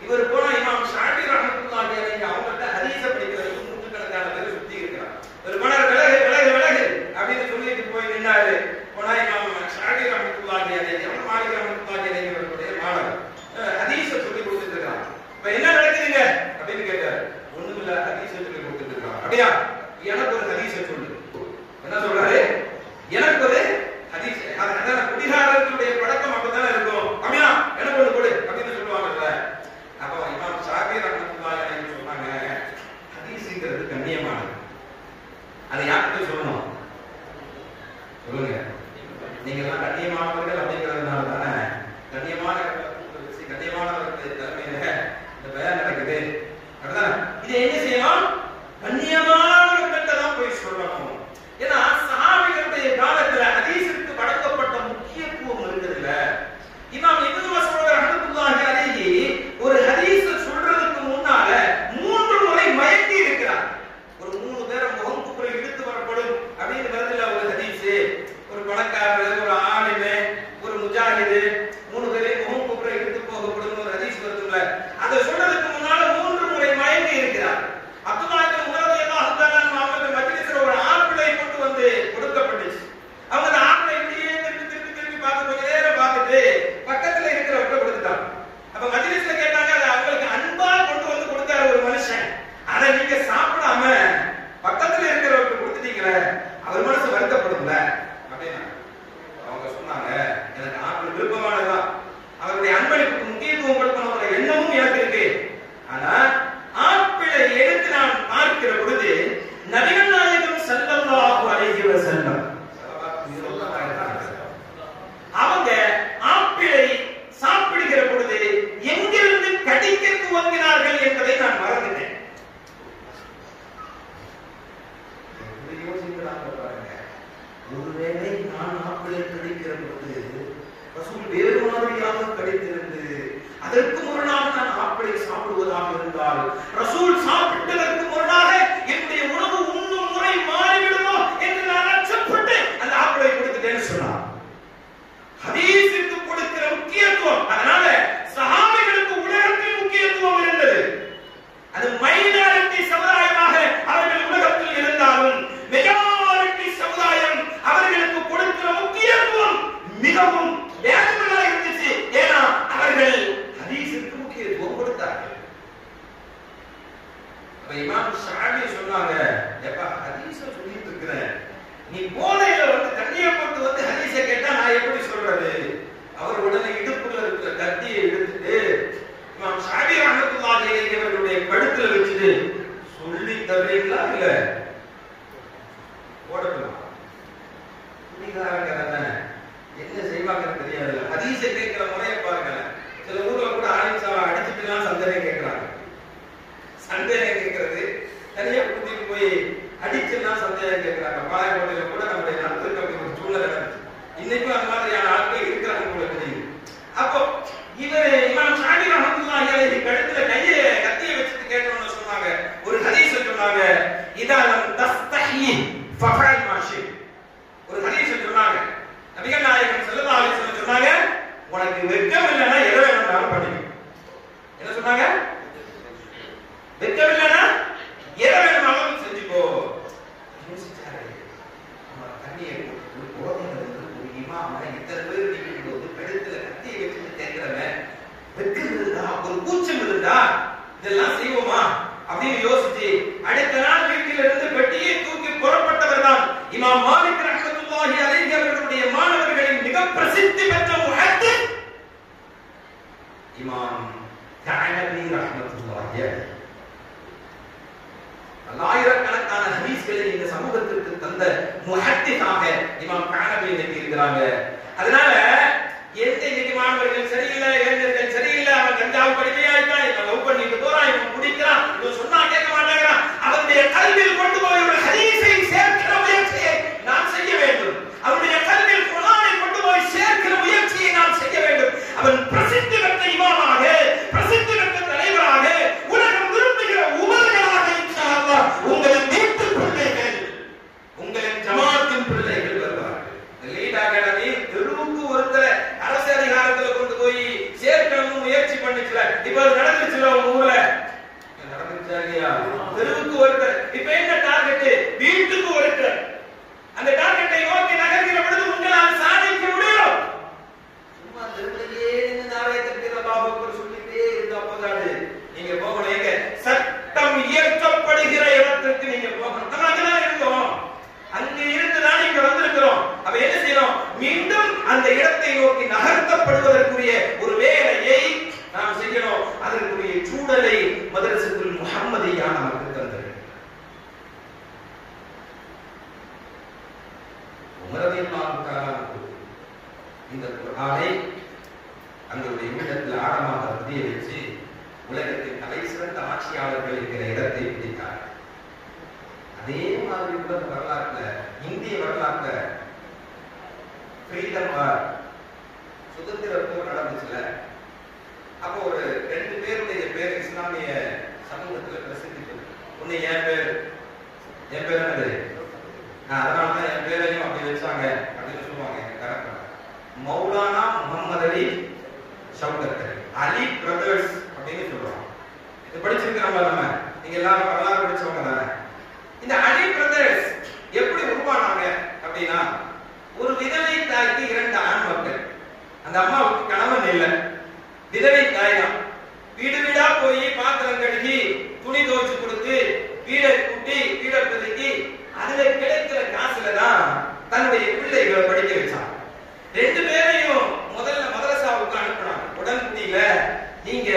இவர் போனா இமாம் ஷாஃபி ரஹ்மத்துல்லாஹி அலைஹி அவங்கள்ட்ட ஹதீஸ படிக்கிறதுக்கு நூற்றுக்கணக்கான பேர் சுத்தி இருக்கிறாங்க. ஒரு மணர் விலகு விலகு விலகு அப்படின்னு சொல்லிட்டு போய் நின்னாரு. போனா இமாம் ஷாஃபி ரஹ்மத்துல்லாஹி அலைஹி அவங்க மாலிக் ரஹ்மத்துல்லாஹி அலைஹி அவர்களுடைய மாணவர் ஹதீஸ சொல்லி கொடுத்துட்டு இருக்காங்க. இப்ப என்ன நடக்குதுங்க அப்படின்னு கேட்டாரு. ஒண்ணுமில்ல, ஹதீஸ சொல்லி கொடுத்துட்டு இருக்காங்க. அப்படியா, எனக்கு ஒரு ஹதீஸ சொல்லு. என்ன சொல்றாரு? எனக்கு ஒரு ஹதீஸ். அதான் குடிகாரர்களுடைய பழக்கம் அப்படித்தானே இருக்கும். அப்படியா, எனக்கு ஒண்ணு கொடு அப்படின்னு சொல்லுவாங்கல்ல. அப்போ இமாம் ஷாஃபி ரஹ்மத்துல்லாஹி அலைஹி சொன்னாங்க, ஹதீஸ்ங்கிறது கண்ணியமானது. அதை யாருக்கு சொல்லணும் சொல்லுங்க? நீங்க எல்லாம் கண்ணியமானவர்கள் அப்படிங்கிறதுனால தானே கண்ணியமானவர்களுக்கு தலைமையில இந்த பயான் நடக்குது. இதை என்ன செய்யணும்? கண்ணியமானவர்கிட்ட தான் போய் சொல்லணும். ஏன்னா சஹாபிகளுடைய காலத்துல ஹதீஸுக்கு வழங்கப்பட்ட முக்கியத்துவம் இருக்குதுல்ல. இமாம் இப்னு மஸ்ஊத் ரஹ்மத்துல்லாஹி அலைஹி ஒரு ஹதீஸ் சொல்றதுக்கு முன்னால 3 முறை மயக்கி இருக்கிறார். ஒரு 3 பேரை முகம் குப்புற இழுத்து வரப்படும் அப்படின்னு வருதுல ஒரு ஹதீஸ். ஒரு பணக்காரர், ஒரு ஆலிம், ஒரு முஜாஹிது 3 பேரை முகம் குப்புற இழுத்து போகப்படும் ஒரு ஹதீஸ் வருதுல்ல. அதை சொல்றதுக்கு முன்னால 3 முறை மயக்கி இருக்கிறார். அப்துல்லாஹ் இப்னு உமர் ரலியல்லாஹு தஆலா அவங்க மஜ்லிஸ்ல ஒரு ஆப்பிளை கொண்டு வந்து கொடுக்கப்பட்டுச்சு. அவங்க அந்த ஆப்பிளை இப்படியே திருப்பி பார்த்து கொஞ்ச நேரம் பார்த்துட்டு பக்கத்துல இருக்கிறவர்கிட்ட கொடுத்துட்டாங்க. அப்ப மஜ்லிஸ்ல கேட்டாங்க, அது அவங்களுக்கு அன்பா கொண்டு வந்து கொடுத்தாரு ஒரு மனுஷன். அதை நீங்க சாப்பிடாம பக்கத்துல இருக்கிறவருக்கு கொடுத்துட்டீங்களே, அவர் மனசு வருத்தப்படும்ல அப்படின்னா அவங்க சொன்னாங்க, எனக்கு ஆப்பிள் விருப்பமானதுதான், அவருடைய அன்பளிப்புக்கு முக்கியத்துவம் கொடுக்கணுங்கிற எண்ணமும் எனக்கு இருக்கு. ஆனா ஆப்பிளை எடுத்து நான் பார்க்கிற பொழுது நபிகள் நாயகம் ஸல்லல்லாஹு அலைஹி வஸல்லம் அவங்க ஆப்பிளை சாப்பிடுகிற பொழுது எங்கிருந்து கடிக்க துவங்கினார்கள் என்பதை நான் மறந்துட்டேன். ஒருவேளை நான் ஆப்பிளை கடிக்கிற பொழுது ரசூல் வேறு மாதிரியாக கடித்திருந்து அதற்கு முரணாக நான் ஆப்பிளை சாப்பிடுவதாக இருந்தால் ரசூல் சாப்பிட்டதற்கு முரணாக என்னுடைய உணவு உண்ணும் முறை மாறிவிடுமோ என்று நான் அச்சப்பட்டு அந்த ஆப்பிளை கொடுத்துட்டேன்னு சொன்னார். ஹதீஸுக்கு கொடுக்கிற முக்கியத்துவம், அதனால சஹாபிகளுக்கு உலகத்தில் முக்கியத்துவம் இருந்தது. அது மைனாரிட்டி சமுதாயமாக அவர்கள் உலகத்தில் இருந்தாலும் மெஜாரிட்டி சமுதாயம் அவர்களுக்கு கொடுக்கிற முக்கியத்துவம் மிகவும் வேகமாக இருந்துச்சு. ஏன்னா அவர்கள் ஹதீஸுக்கு முக்கியத்துவம் கொடுத்தார்கள். அப்ப இமாம் ஷாஃபி சொன்னாங்க, எப்பா ஹதீஸ சொல்லிட்டு இருக்கிறேன், நீ போதையில வந்து தண்ணியை போட்டு வந்து ஹதீஸை கேட்டா நான் எப்படி சொல்றது? அவர் உடனே இடுப்புல இருக்கிற கத்தியை எடுத்துட்டு இமாம் ஷாஃபி ரஹ்மத்துல்லாஹி அலைஹி அவர்களுடைய கழுத்துல வச்சுட்டு, சொல்லி தருவீங்களா இல்ல ஓடலாம்? குடிகாரங்க தானே, என்ன செய்வாங்கன்னு தெரியாது. ஹதீஸை கேட்கிற முறையை பாருங்க. சில ஊர்ல கூட ஆலிம்சாவை அடிச்சுட்டுலாம் சந்தேகம் கேட்கிறாங்க. சந்தேகம் கேட்கறது தனியா கூட்டிட்டு போய் அடிச்சுலாம் சந்தேகம் கேட்கிறாங்க. பாளையங்கோட்டையில கூட நம்முடைய நடத்திருக்க ஒரு சூழ்நிலை நடந்துச்சு. இன்னைக்கும் அந்த மாதிரியான ஆட்கள் இருக்கிறாங்க போல தெரியுது. அப்போ இவர் இமாம் ஷாஃபி ரஹ்மத்துல்லாஹி அலைஹி கழுத்துல கையை கத்தியை வச்சுட்டு கேட்டோம்னு சொன்னாங்க. ஒரு ஹதீஸ் சொன்னாங்க, இதா லம் தஸ்தஹி ஃபஃஅல் மா ஷி. ஒரு ஹதீஸ் சொன்னாங்க, நபிகள் நாயகம் ஸல்லல்லாஹு அலைஹி வஸல்லம் சொன்னாங்க, உனக்கு வெட்கம் இல்லைன்னா எதை வேணும்னாலும் பண்ணிக்க. என்ன சொன்னாங்க? வெட்கம் இல்லைன்னா எதை வேணும்னாலும் செஞ்சுக்கோ. ஒரு இமாம இத்தனை பேர் நிற்கும் போது கழுத்துல கத்தியை வச்சுட்டு கேட்கிறவன் வெட்கம் இருந்தா, ஒரு கூச்சம் இருந்தா இதெல்லாம் செய்வோமா அப்படின்னு யோசிச்சு அடுத்த நாள் வீட்டிலிருந்து பெட்டியை தூக்கி புறப்பட்டவர் தான் இமாம் மாலிக் ரஹ்மத்துல்லாஹி அலைஹி அவர்களுடைய மாணவர்களின் மிக பிரசித்தி பெற்ற முஹத்திஸ் இமாம் கஅனபி ரஹ்மத்துல்லாஹி அலைஹி. ஆயிரக்கணக்கான ஹதீஸ்களை இந்த சமூகத்திற்கு தந்த முஹத்திஸாக இமாம் கஅனபி இன்னைக்கு இருக்கிறாங்க. அதனால எந்த இன்னைக்கு மாணவர்கள் சரியில்லை, இளைஞர்கள் சரியில்லை, அவன் கஞ்சாவு படிமையாயிட்டான், இவன் லவ் பண்ணிட்டு போறான், இவன் குடிக்கிறான், இவன் சொன்னா கேட்க மாட்டேங்கிறான், அவனுடைய கல்வியில் கொண்டு போய் ஒரு ஹதீஸை சேர்க்கிற முயற்சியை நாம் செய்ய வேண்டும். அவனுடைய கல்வியில் குர்ஆனை கொண்டு போய் சேர்க்கிற முயற்சியை நாம் செய்ய வேண்டும். அவன் பிரசித்தி பெற்ற இமாமாக, பிரசித்தி பெற்ற தலைவராக, உலகம் விரும்புகிற உமர்களாக இன்ஷா அல்லாஹ் உங்களின் வீட்டு பிள்ளைகள், உங்களின் ஜமாத்தின் பிள்ளைகள் வருவார்கள். லீட் அகாடமி தெருவுக்கு ஒருத்தரை அரசு அதிகாரத்தில் கொண்டு போய் சேர்க்கணும் நடந்துச்சுல உங்க ஊர்ல நடந்துச்சா இல்லையா? தெருவுக்கு ஒருத்தர். இப்ப என்ன டார்கெட்? வீட்டுக்கு ஒருத்தர். அந்த டார்கெட்டை நோக்கி நகர்கிற பொழுது உங்களால் சாதிக்க முடியும். சும்மா தெருவிலேயே நின்று நாளைய தட்டிற பாபுக்கு சொல்லிட்டே இருந்தா போதாது. நீங்க போகணும். எங்க சட்டம் இயற்றப்படுகிற இடத்துக்கு நீங்க போகணும். நம்ம அங்கதான் இருக்கோம். அங்க இருந்துதான் இங்க வந்திருக்கிறோம். அப்ப என்ன செய்யணும்? மீண்டும் அந்த இடத்தை நோக்கி நகர்த்தப்படுவதற்குரிய ஒரு வேலையை நாம் செய்யணும். அதற்குரிய சூழலை மதரசத்துல் முஹம்மதியா நமக்கு தந்தது. உமரதியல்லாஹு தஆலா இந்த குர்ஆனை தங்களுடைய உள்ளத்தில் ஆழமாக பதிய வச்சு உலகத்தின் தலை சிறந்த ஆட்சியாளர்கள் இருக்கிற இடத்தை பிடித்தார். அதே மாதிரி உலக வரலாற்றுல, இந்திய வரலாற்றுல ஃப்ரீடம் வார், சுதந்திர போர் நடந்துச்சுல. அப்போ ஒரு 2 பேருடைய பேர் இஸ்லாமிய சமூகத்துல பிரசித்தி பெற்றது. ஒண்ணு என் பேர் என்னது, அதனாலதான் என் பேரையும் அப்படி வச்சாங்க அப்படின்னு சொல்லுவாங்க. கரெக்டா மௌலானா முகமது அலி ஷவுகத் அலி பிரதர்ஸ் அப்படின்னு சொல்றோம். இது படிச்சிருக்கிறோம் நம்ம. நீங்க எல்லாரும் வரலாறு படிச்சவங்க தானே. இந்த அலி பிரதர்ஸ் எப்படி உருவானாங்க அப்படின்னா, ஒரு விதவை தாய்க்கு 2 ஆண் மக்கள். அந்த அம்மாவுக்கு கணவன் இல்லை, விதவை தாய் தான். வீடு வீடா போய் பாத்திரம் கழுகி துணி துவைச்சு கொடுத்து வீடை கூட்டி வீடை பெருக்கி அதுல கிடைக்கிற காசுல தான் தன்னுடைய பிள்ளைகளை படிக்க வச்சாங்க. 2 பேரையும் முதல்ல மதரசாவுக்கு அனுப்பினாங்க. உடன்குடியில நீங்க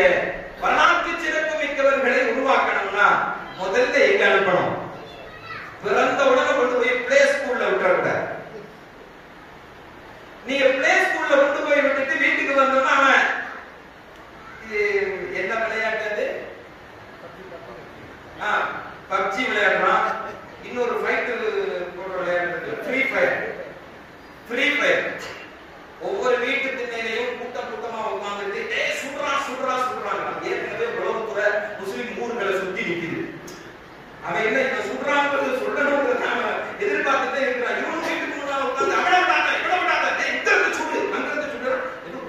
வரலாற்று சிறப்பு மிக்கவர்களை உருவாக்கணும்னா முதல்ல எங்க அனுப்பணும்? பிறந்த உடனே கொண்டு போய் பிளே ஸ்கூல்ல விட்டுறக்கூடாது. நீங்க பிளே ஸ்கூல்ல கொண்டு போய் விட்டுட்டு வீட்டுக்கு வந்தோம்னா அவன் என்ன விளையாட்டு அது? பப்ஜி விளையாடுறான். இன்னொரு ஃபைட் போடுற விளையாட்டு ஃப்ரீ ஃபயர். ஒவ்வொரு வீட்டு திண்ணையிலையும் கூட்டமா உட்கார்ந்துட்டு சுடுறாங்க. ஏற்கனவே உலகத்துல முஸ்லிம் ஊர்களை சுத்தி நிக்குது. அவன் என்ன இவன் சுடுறாங்கிறது சொல்லணும்ன்றது நாம எதிர்பார்த்துட்டே இருக்கிறான். இவன் வீட்டுக்கு முன்னால உட்கார்ந்து இவ்வளவு விடாத எங்க சுடு அங்கிருந்து சுடு ஏதோ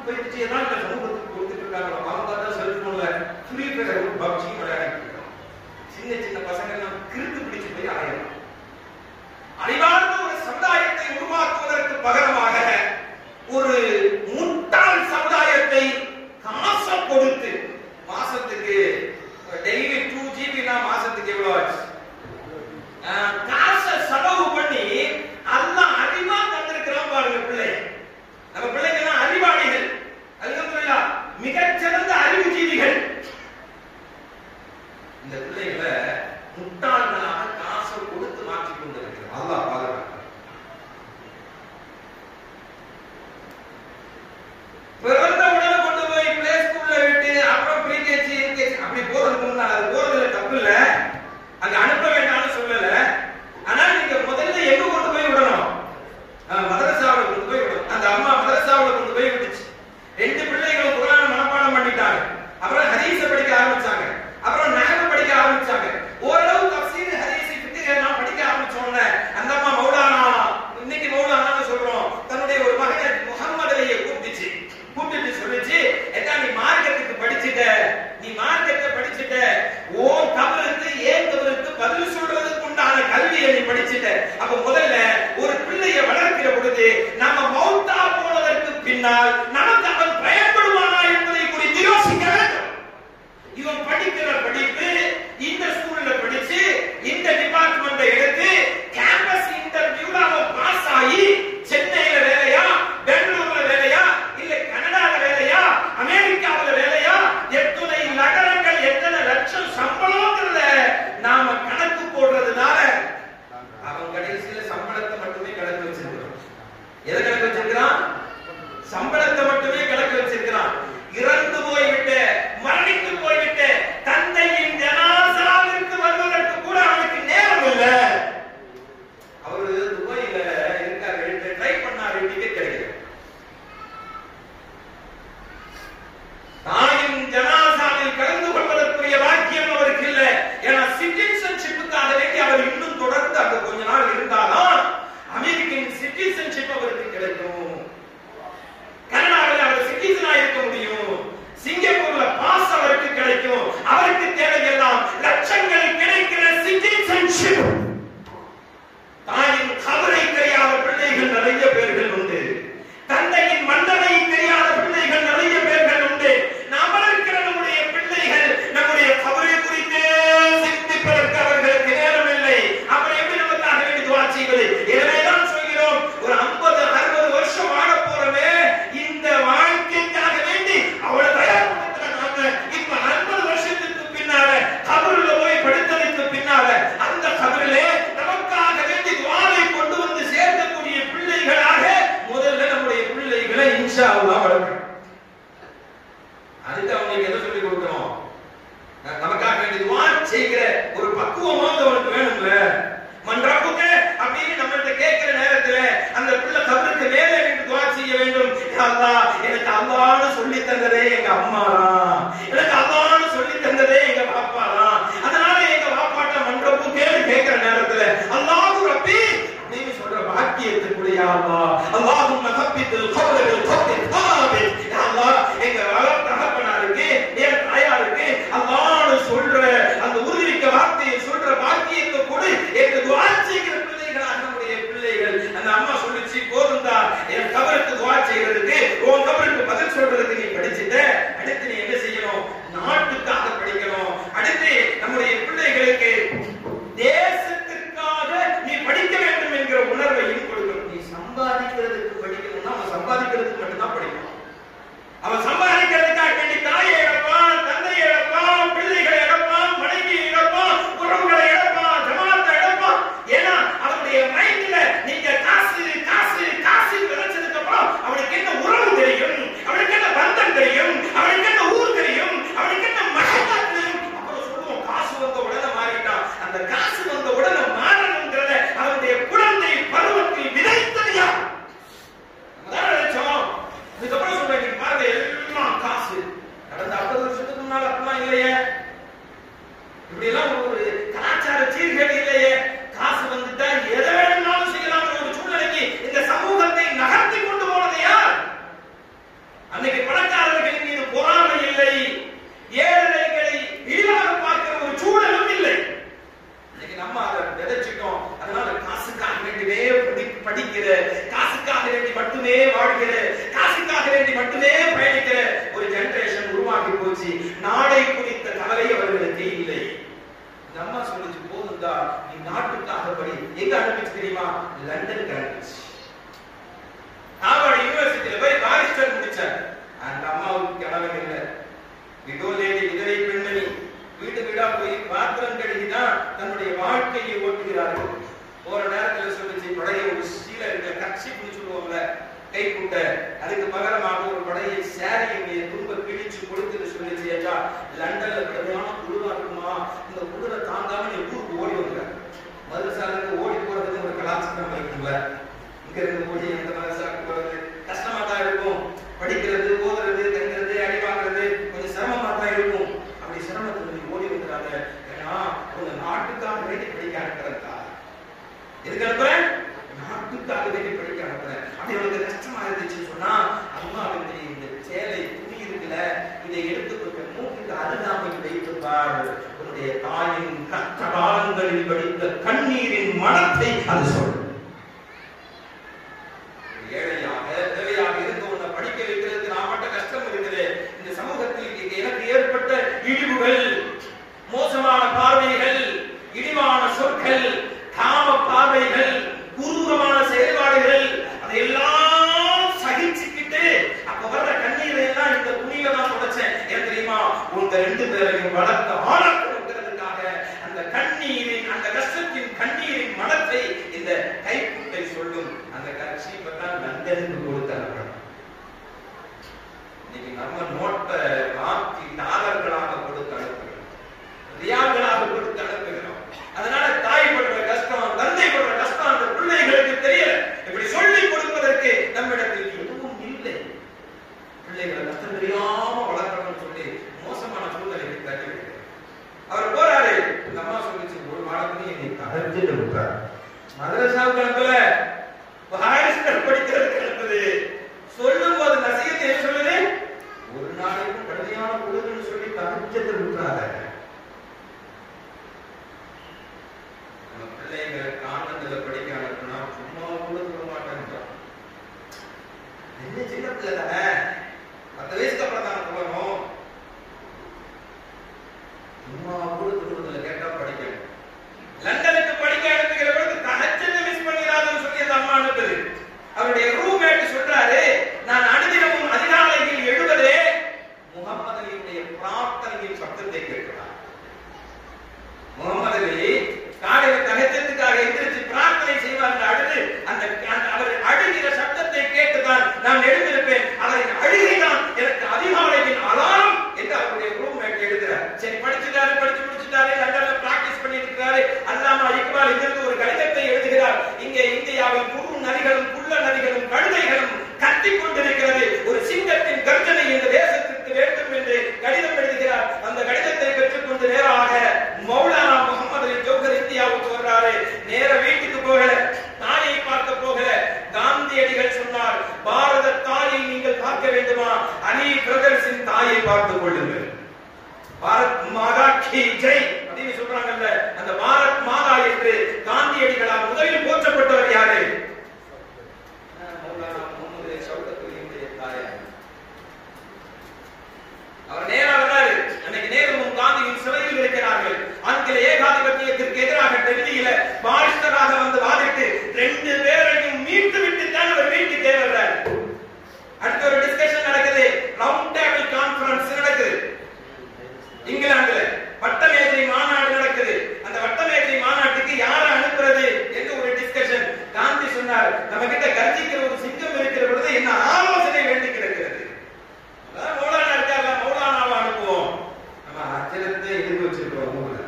போயிடுச்சு. எல்லாம் இந்த சமூகத்துக்கு கொடுத்துட்டு இருக்காங்க. அவங்க பார்த்தா செல்போன்ல ஃப்ரீ ஃபயர் பப்ஜி விளையாடிட்டு இருக்கான். சின்ன பசங்க எல்லாம் கிறுக்கு பிடிச்சு போய் அடையலாம். அறிவார்ந்த ஒரு சமுதாயத்தை உருவாக்குவதற்கு பகரமாக ஒரு முட்டாள் சமுதாயத்தை காசை கொடுத்து, மாசத்துக்கு டெய்லி 2 GB மாசத்துக்கு எவ்வளவு ஆச்சு? காசை செலவு பண்ணி அல்லாஹ் அறிவா தந்திருக்கிறான் பாருங்க பிள்ளை. நம்ம பிள்ளைங்க எல்லாம் அறிவாளிகள், அல்ஹம்துலில்லாஹ் மிகச்சிறந்த அறிவுஜீவிகள். இந்த பிள்ளைகளை முட்டாள்களாக காசை கொடுத்து மாற்றிக் கொண்டிருக்கிறோம். அல்லாஹ் பாதுகாக்க. பிறந்த உடனே கொண்டு போய் பிளே ஸ்கூல்ல விட்டு அப்புறம் ப்ரீகேஜி அப்படி போறதுக்கு முன்னாடி அது போறதுல தப்பு இல்ல, அங்க அனுப்ப வேண்டாம்னு சொல்லல. ஆனா நீங்க முதல்ல எங்க கொண்டு போய் விடணும்? மதரசாவுல கொண்டு போய் விடணும். அந்த அம்மா மதரசாவுல கொண்டு போய் விட்டுச்சு. 2 பிள்ளைகளும் குர்ஆனை மனப்பாடம் பண்ணிட்டாங்க. அப்புறம் ஹதீஸை படிக்க ஆரம்பிச்சாங்க. அப்புறம் நஹ்வு படிக்க ஆரம்பிச்சாங்க. ஓரளவு தஃசீர் ஹதீஸ் ஃபிக்ஹ் எல்லாம் படிக்க ஆரம்பிச்சோம்னா அந்த அம்மா மௌலானா, இன்னைக்கு மௌலானான்னு சொல்றோம், தன்னுடைய ஒரு மகனை முஹம்மது அலியை கூப்பிட்டு சொல்லிச்சு, ஏதா நீ மார்க்கெட்டுக்கு படிச்சிட்ட, ஓ தவறுக்கு ஏன் தவறுக்கு பதில் சொல்றதுக்கு உண்டான கல்வியை நீ படிச்சிட்ட. அப்ப முதல்ல ஒரு பிள்ளையை வளர்க்கிற பொழுது நம்ம மௌத்தா போனதற்கு பின்னால் நமக்கு அவன் பயன்படுவானா என்பதை குறித்து யோசிக்க வேண்டும். இவன் படிக்கிற படிப்பு இந்த ஸ்கூல்ல படிச்சு இந்த டிபார்ட்மெண்ட்டை எடுத்து கேம்பஸ் இன்டர்வியூல அவன் பாஸ் ஆகி சென்னையில வேலையா, பெங்களூர்ல வேலையா, இல்ல கனடால வேலையா, அமெரிக்காவுல வேலையா, எத்தனை நகரங்கள் எத்தனை லட்சம் சம்பளம்ங்கறத நாம கணக்கு போடுறதுனால அவன் கடைசியில சம்பளத்தை மட்டுமே கணக்கு வச்சிருக்கான். எதை கணக்கு வச்சிருக்கான்? சம்பளத்தை மட்டுமே கணக்கு வச்சிருக்கான். இறந்து போய்விட்ட, மரணித்து போய்விட்ட முடியுமோ அவருக்கு தேவையெல்லாம் லட்சங்கள் கிடைக்கிற சிட்டிசன்ஷிப். தாயின் கபரை தெரியாத பிள்ளைகள் நிறைய பேர்கள் உண்டு. தந்தையின் மண்டலை தெரியாத பிள்ளைகள் நிறைய பேர்கள் உண்டு. நாம் வளர்க்கிற நம்முடைய பிள்ளைகள் நம்முடைய கபரை குறித்து சிந்திப்பதற்கு அவர்களுக்கு நேரம் இல்லை. அவர் எப்படி நமக்காக வேண்டி துஆ செய்வது? எனவேதான் சொல்கிறோம், ஒரு 50-60 வருஷம் வாழ போறவே இந்த வாழ்க்கைக்காக வேண்டி அவளை தயார்படுத்துற நாம இப்ப 50 வருஷத்துக்கு பின்னால கபருல போய் படுத்ததுக்கு பின்னால அந்த கபரிலே நமக்காக வேண்டி துஆவை கொண்டு வந்து சேர்க்கக்கூடிய பிள்ளைகளாக முதல்ல நம்முடைய பிள்ளைகளை இன்ஷா அல்லாஹ் வளர்க்கணும். அதுக்கு அவங்களுக்கு எதை சொல்லி கொடுக்கணும்? நமக்காக வேண்டி துஆ செய்கிற ஒரு பக்குவமாவது அவனுக்கு வேணும்ல. மன்றப்புக்கு அப்படின்னு நம்மள்ட்ட கேட்கிற நேரத்துல அந்த பிள்ளை கபருக்கு மேலே நின்று துஆ செய்ய வேண்டும். யா அல்லாஹ், எனக்கு அல்லாஹ்னு சொல்லி தந்ததே எங்க அம்மா தான், எனக்கு அல்லாஹ்னு சொல்லி தந்ததே எங்க பாப்பா தான். அதனால எங்க பாப்பாட்ட மன்றப்புக்கே கேட்கிற நேரத்துல அல்லாஹு ரப்பி அப்படின்னு சொல்ற பாக்கியத்துக்குரிய யா அல்லாஹ், அல்லாஹும்ம தப்பித்தில் கௌலவில் கௌலில் தாபித். யா அல்லாஹ், எங்க தகப்பனாருக்கு என் தாயாருக்கு அல்லாஹ்னு சொல்ற அந்த உறுதிமிக்க வார்த்தையை சொல்ற பாக்கியத்தை கொடு என்று துஆ செய்கிற பிள்ளைகளாக நம்முடைய பிள்ளைகள். அந்த அம்மா சொல்லிச்சு, போதும்டா என் கபருக்கு துஆ செய்யறதுக்கு, உன் கபருக்கு பதில் சொல்றதுக்கு நீ படிச்சிட்ட, அடுத்து நீ என்ன செய்யணும்? நாட்டுக்காக படிக்கணும். அடுத்து நம்முடைய பிள்ளைகளுக்கு தேசத்திற்காக நீ படிக்க வேண்டும் என்கிற உணர்வையும் கொடுக்கணும். நீ சம்பாதிக்கிறதுக்கு படிக்கணும்னா அவன் சம்பாதிக்கிறதுக்கு மட்டும்தான் படிக்கணும். அவன் சம்பாதிக்கிறதுக்காக வேண்டி தாயை இழப்பான், தந்தையை இழப்பான், பிள்ளைகளை இழப்பான், மனைவியை இழப்பான், உறவுகளை இழப்பான், ஜமாத்தை இழப்பான். ஏன்னா அவனுடைய மைண்ட்ல நீங்க காசு காசு காசு விளைச்சதுக்கு அப்புறம் அவனுக்கு என்ன உறவு தெரியும், அவனுக்கு என்ன பந்தம் தெரியும், அவனுக்கு என்ன ஊர் தெரியும், அவனுக்கு என்ன மகத்தா தெரியும். அப்புறம் சொல்லுவோம், காசு வந்த உடனே மாறிட்டான். அந்த காசு வந்த உடனே மாறணுங்கிறத அவனுடைய குழந்தை பருவத்தில் விதைத்தது யார்? இதுக்கப்புறம் சொல்றேன், பாருங்க, எல்லாம் காசு. கடந்த 50 வருஷத்துக்கு முன்னால அப்படிலாம் இல்லையே, இப்படி எல்லாம் ஒரு கலாச்சார சீர்கேடு இல்லையே. காசு வந்துட்டா எதை வேணும்னாலும் செய்யலாம் ஒரு சூழ்நிலைக்கு இந்த சமூகத்தை நகர்த்தி கொண்டு போனது யார்? அன்னைக்கு பணக்காரர்களின் மீது பொறாமை இல்லை, ஏழைகளை இழிவாக பார்க்கிற ஒரு சூழலும் இல்லை. இன்னைக்கு நம்ம அதை விதைச்சிட்டோம். அதனால காசுக்காக வேண்டியே படிக்கிற, காசுக்காக வேண்டி மட்டுமே வாழ்கிற, காசுக்காக வேண்டி மட்டுமே பயணிக்கிற ஒரு ஜெனரேஷன் உருவாக்கி போச்சு. நாடை குறித்த கவலை அவர்களுக்கு இல்லை. இந்த அம்மா சொல்லிச்சு, போதும்டா நீ நாட்டுக்காக படி. எங்க அனுப்பிச்சு தெரியுமா? லண்டனுக்கு அனுப்பிச்சு. ஹார்வர்ட் யூனிவர்சிட்டியில போய் பாரிஸ்டர் முடிச்சார். அந்த அம்மாவுக்கு கனவு இல்லை. விதோலேடி விதவை பெண்மணி வீடு வீடா போய் பாத்திரம் கழுகிதான் தன்னுடைய வாழ்க்கையை ஓட்டுகிறார்கள். போற நேரத்தில் சொல்லிச்சு, பழைய ஒரு சீல இருக்க கட்சிப்புன்னு சொல்லுவாங்கல்ல, கைக்குட்ட, அதுக்கு பகரமாக ஒரு பழைய சாரியை தும்ப கிழிச்சு கொடுத்துட்டு சொல்லிச்சு, ஏட்டா லண்டன்ல கடுமையான குளிரா இருக்குமா, இந்த குளிரை தாங்காம நீ ஊருக்கு ஓடி வந்துற. மதுரசாலுக்கு ஓடி போறதுக்கு ஒரு கலாச்சாரம் இருக்குங்கள, இங்க இருந்து ஓடி எந்த மதுரசாலுக்கு போறது கஷ்டமா தான் இருக்கும். படிக்கிறது, ஓதுறது, தங்குறது, அடி வாங்குறது கொஞ்சம் சிரமமா தான் இருக்கும். அப்படி சிரமத்துக்கு நீ ஓடி வந்துடாத. ஏன்னா உங்க நாட்டுக்காக வேண்டி படிக்க அனுப்புறதா, எதுக்கு அனுப்புறேன்? நாட்டுக்காக வேண்டி படிக்க அனுப்புறேன். அப்படி அவளுக்கு கஷ்டமா இருந்துச்சுன்னு சொன்னா, அம்மா வந்து இந்த சேலை துணி இருக்குல்ல, இதை எடுத்து கொஞ்சம் மூக்குக்கு அருகாமையில் வைத்துப்பார். உன்னுடைய தாயின் கஷ்ட காலங்களில் படித்த கண்ணீரின் மனத்தை அது சொல்லும். ஏழையாக தேவையாக இருந்து உன்னை படிக்க வைக்கிறதுக்கு நான் மட்டும் கஷ்டம் இருக்குது. இந்த சமூகத்தில் எனக்கு ஏற்பட்ட இழிவுகள், மோசமான பார்வைகள், இழிவான சொற்கள், காம பார்வைகள், குரூரமான செயல்பாடுகள், அதையெல்லாம் சகிச்சுக்கிட்டு அப்ப வர்ற கண்ணீரை எல்லாம் இந்த துணியில தான் தொடச்சேன். ஏன் தெரியுமா? உங்க 2 பேரையும் வளர்த்த ஆளாக்குறதுக்காக அந்த கண்ணீரின், அந்த கஷ்டத்தின் கண்ணீரின் மனத்தை இந்த கைக்குட்டை சொல்லும். அந்த கட்சி தான் லண்டனுக்கு கொடுத்தார்கள். இன்னைக்கு நம்ம நோட்டை மாற்றி டாலர்களாக கொடுத்து அனுப்புகிறோம், ரியால்களாக கொடுத்து அனுப்புகிறோம். அதனால தாய் படுற கஷ்டம், தந்தை படுற கஷ்டம் அந்த பிள்ளைகளுக்கு தெரியல. இப்படி சொல்லிக் கொடுப்பதற்கு நம்மிடத்தில் எதுவும் இல்லை. பிள்ளைகளை கஷ்டம் தெரியாம வளர்க்கணும்னு சொல்லி மோசமான சூழ்நிலைக்கு தள்ளி அவர் போறாரு. இந்த அம்மா சொல்லிச்சு, ஒரு மாதத்துக்கு என்னை தகர்த்துட்டு விட்டார். மதரசாவுக்கு அனுப்பல, பாரிஸ்டர் படிக்கிறதுக்கு அனுப்புது. சொல்லும் போது நசிகத்தை என்ன சொல்லுது? ஒரு நாளைக்கும் கடுமையான குளிர்னு சொல்லி தகர்த்து என்று விட்டுறாத. நம்ம பிள்ளைங்க கான்வென்ட்ல படிக்க அனுப்புனா சும்மா கூட சொல்ல மாட்டேன்றான். என்ன சின்ன பிள்ளை தானே, 10 வயசுக்கு அப்புறம் தானே சொல்லணும். சும்மா கூட குடும்பத்துல கேட்டா படிக்கணும். லண்டனுக்கு படிக்க அனுப்புகிற பொழுது தஹஜ்ஜுதை மிஸ் பண்ணிராதன்னு சொல்லி அந்த அம்மா அனுப்புது. அவருடைய ரூம்மேட் சொல்றாரு, நான் அனுதினமும் அதிகாலையில் எழுவதே முகமது அலியுடைய பிரார்த்தனையின் சப்தத்தை கேட்கிறார். முகமது அலி காலையில் தஹஜ்ஜுதுக்காக எந்திரிச்சு பிரார்த்தனை செய்வார். அழுது அந்த அவர் அழுகிற சப்தத்தை கேட்டுதான் நான் எழுந்திருப்பேன். அவரின் அழுகைதான் எனக்கு அதிகாலையின் அலாரம் என்று அவருடைய ரூம்மேட் எழுதுறார். சரி, படிச்சுட்டாரு, படிச்சு முடிச்சுட்டாரு, லண்டன்ல பிராக்டிஸ் பண்ணி இருக்கிறாரு. அல்லாமா இக்பால் இங்கிருந்து ஒரு கடிதத்தை எழுதுகிறார். இங்கே இந்தியாவில் குறு நதிகளும் குள்ள நதிகளும் கழுதைகளும் கத்திக் கொண்டிருக்கிறது. ஒரு சிங்கத்தின் கர்ஜனை இந்த தேசத்திற்கு வேண்டும் என்று கடிதம் எழுதுகிறார். அந்த கடிதத்தை பெற்றுக்கொண்டு நேராக மௌலானா முகமது அலி ஜௌஹர் இந்தியாவுக்கு வர்றாரு. நேர வீட்டுக்கு போகல, தாயை பார்க்க போகல. காந்தியடிகள் சொன்னார், பாரத தாயை நீங்கள் பார்க்க வேண்டுமா, அலி பிரதர்ஸின் தாயை பார்த்துக் கொள்ளுங்கள். பாரத் மாதா கி ஜெய் அப்படின்னு சொல்றாங்கல்ல, அந்த பாரத் மாதா என்று காந்தியடிகளால் முதலில் போற்றப்பட்டவர் யாரு? மௌலானா முகமது அலி ஷௌகத் அலியுடைய தாயார். அவர் நேரா வர்றாரு. அன்னைக்கு நேருவும் காந்தியும் சிறையில் இருக்கிறார்கள். ஆங்கில ஏகாதிபத்தியத்திற்கு எதிராக டெல்லியில பாரிஸ்டராக வந்து வாதிட்டு 2 பேரையும் மீட்டு விட்டு தான் அவர் வீட்டுக்கே வர்றாரு. அடுத்த ஒரு டிஸ்கஷன் நடக்குது, ரவுண்ட் டேபிள் கான்ஃபரன்ஸ் நடக்குது இங்கிலாந்துல. வட்டமேஜை மாநாடு நடக்குது. அந்த வட்டமேஜை மாநாட்டுக்கு யாரை அனுப்புறது என்று ஒரு டிஸ்கஷன். காந்தி சொன்னார், நம்ம கிட்ட கர்ஜிக்கிற ஒரு சிங்கம் இருக்கிற பொழுது என்ன ஆலோசனை வேண்டி கிடக்கிறது. மௌலானா இருக்கார்ல, மௌலானாவை அனுப்புவோம். நம்ம அஜரத்தை எதிர்த்து வச்சிருக்கிறோம் ஊர்ல.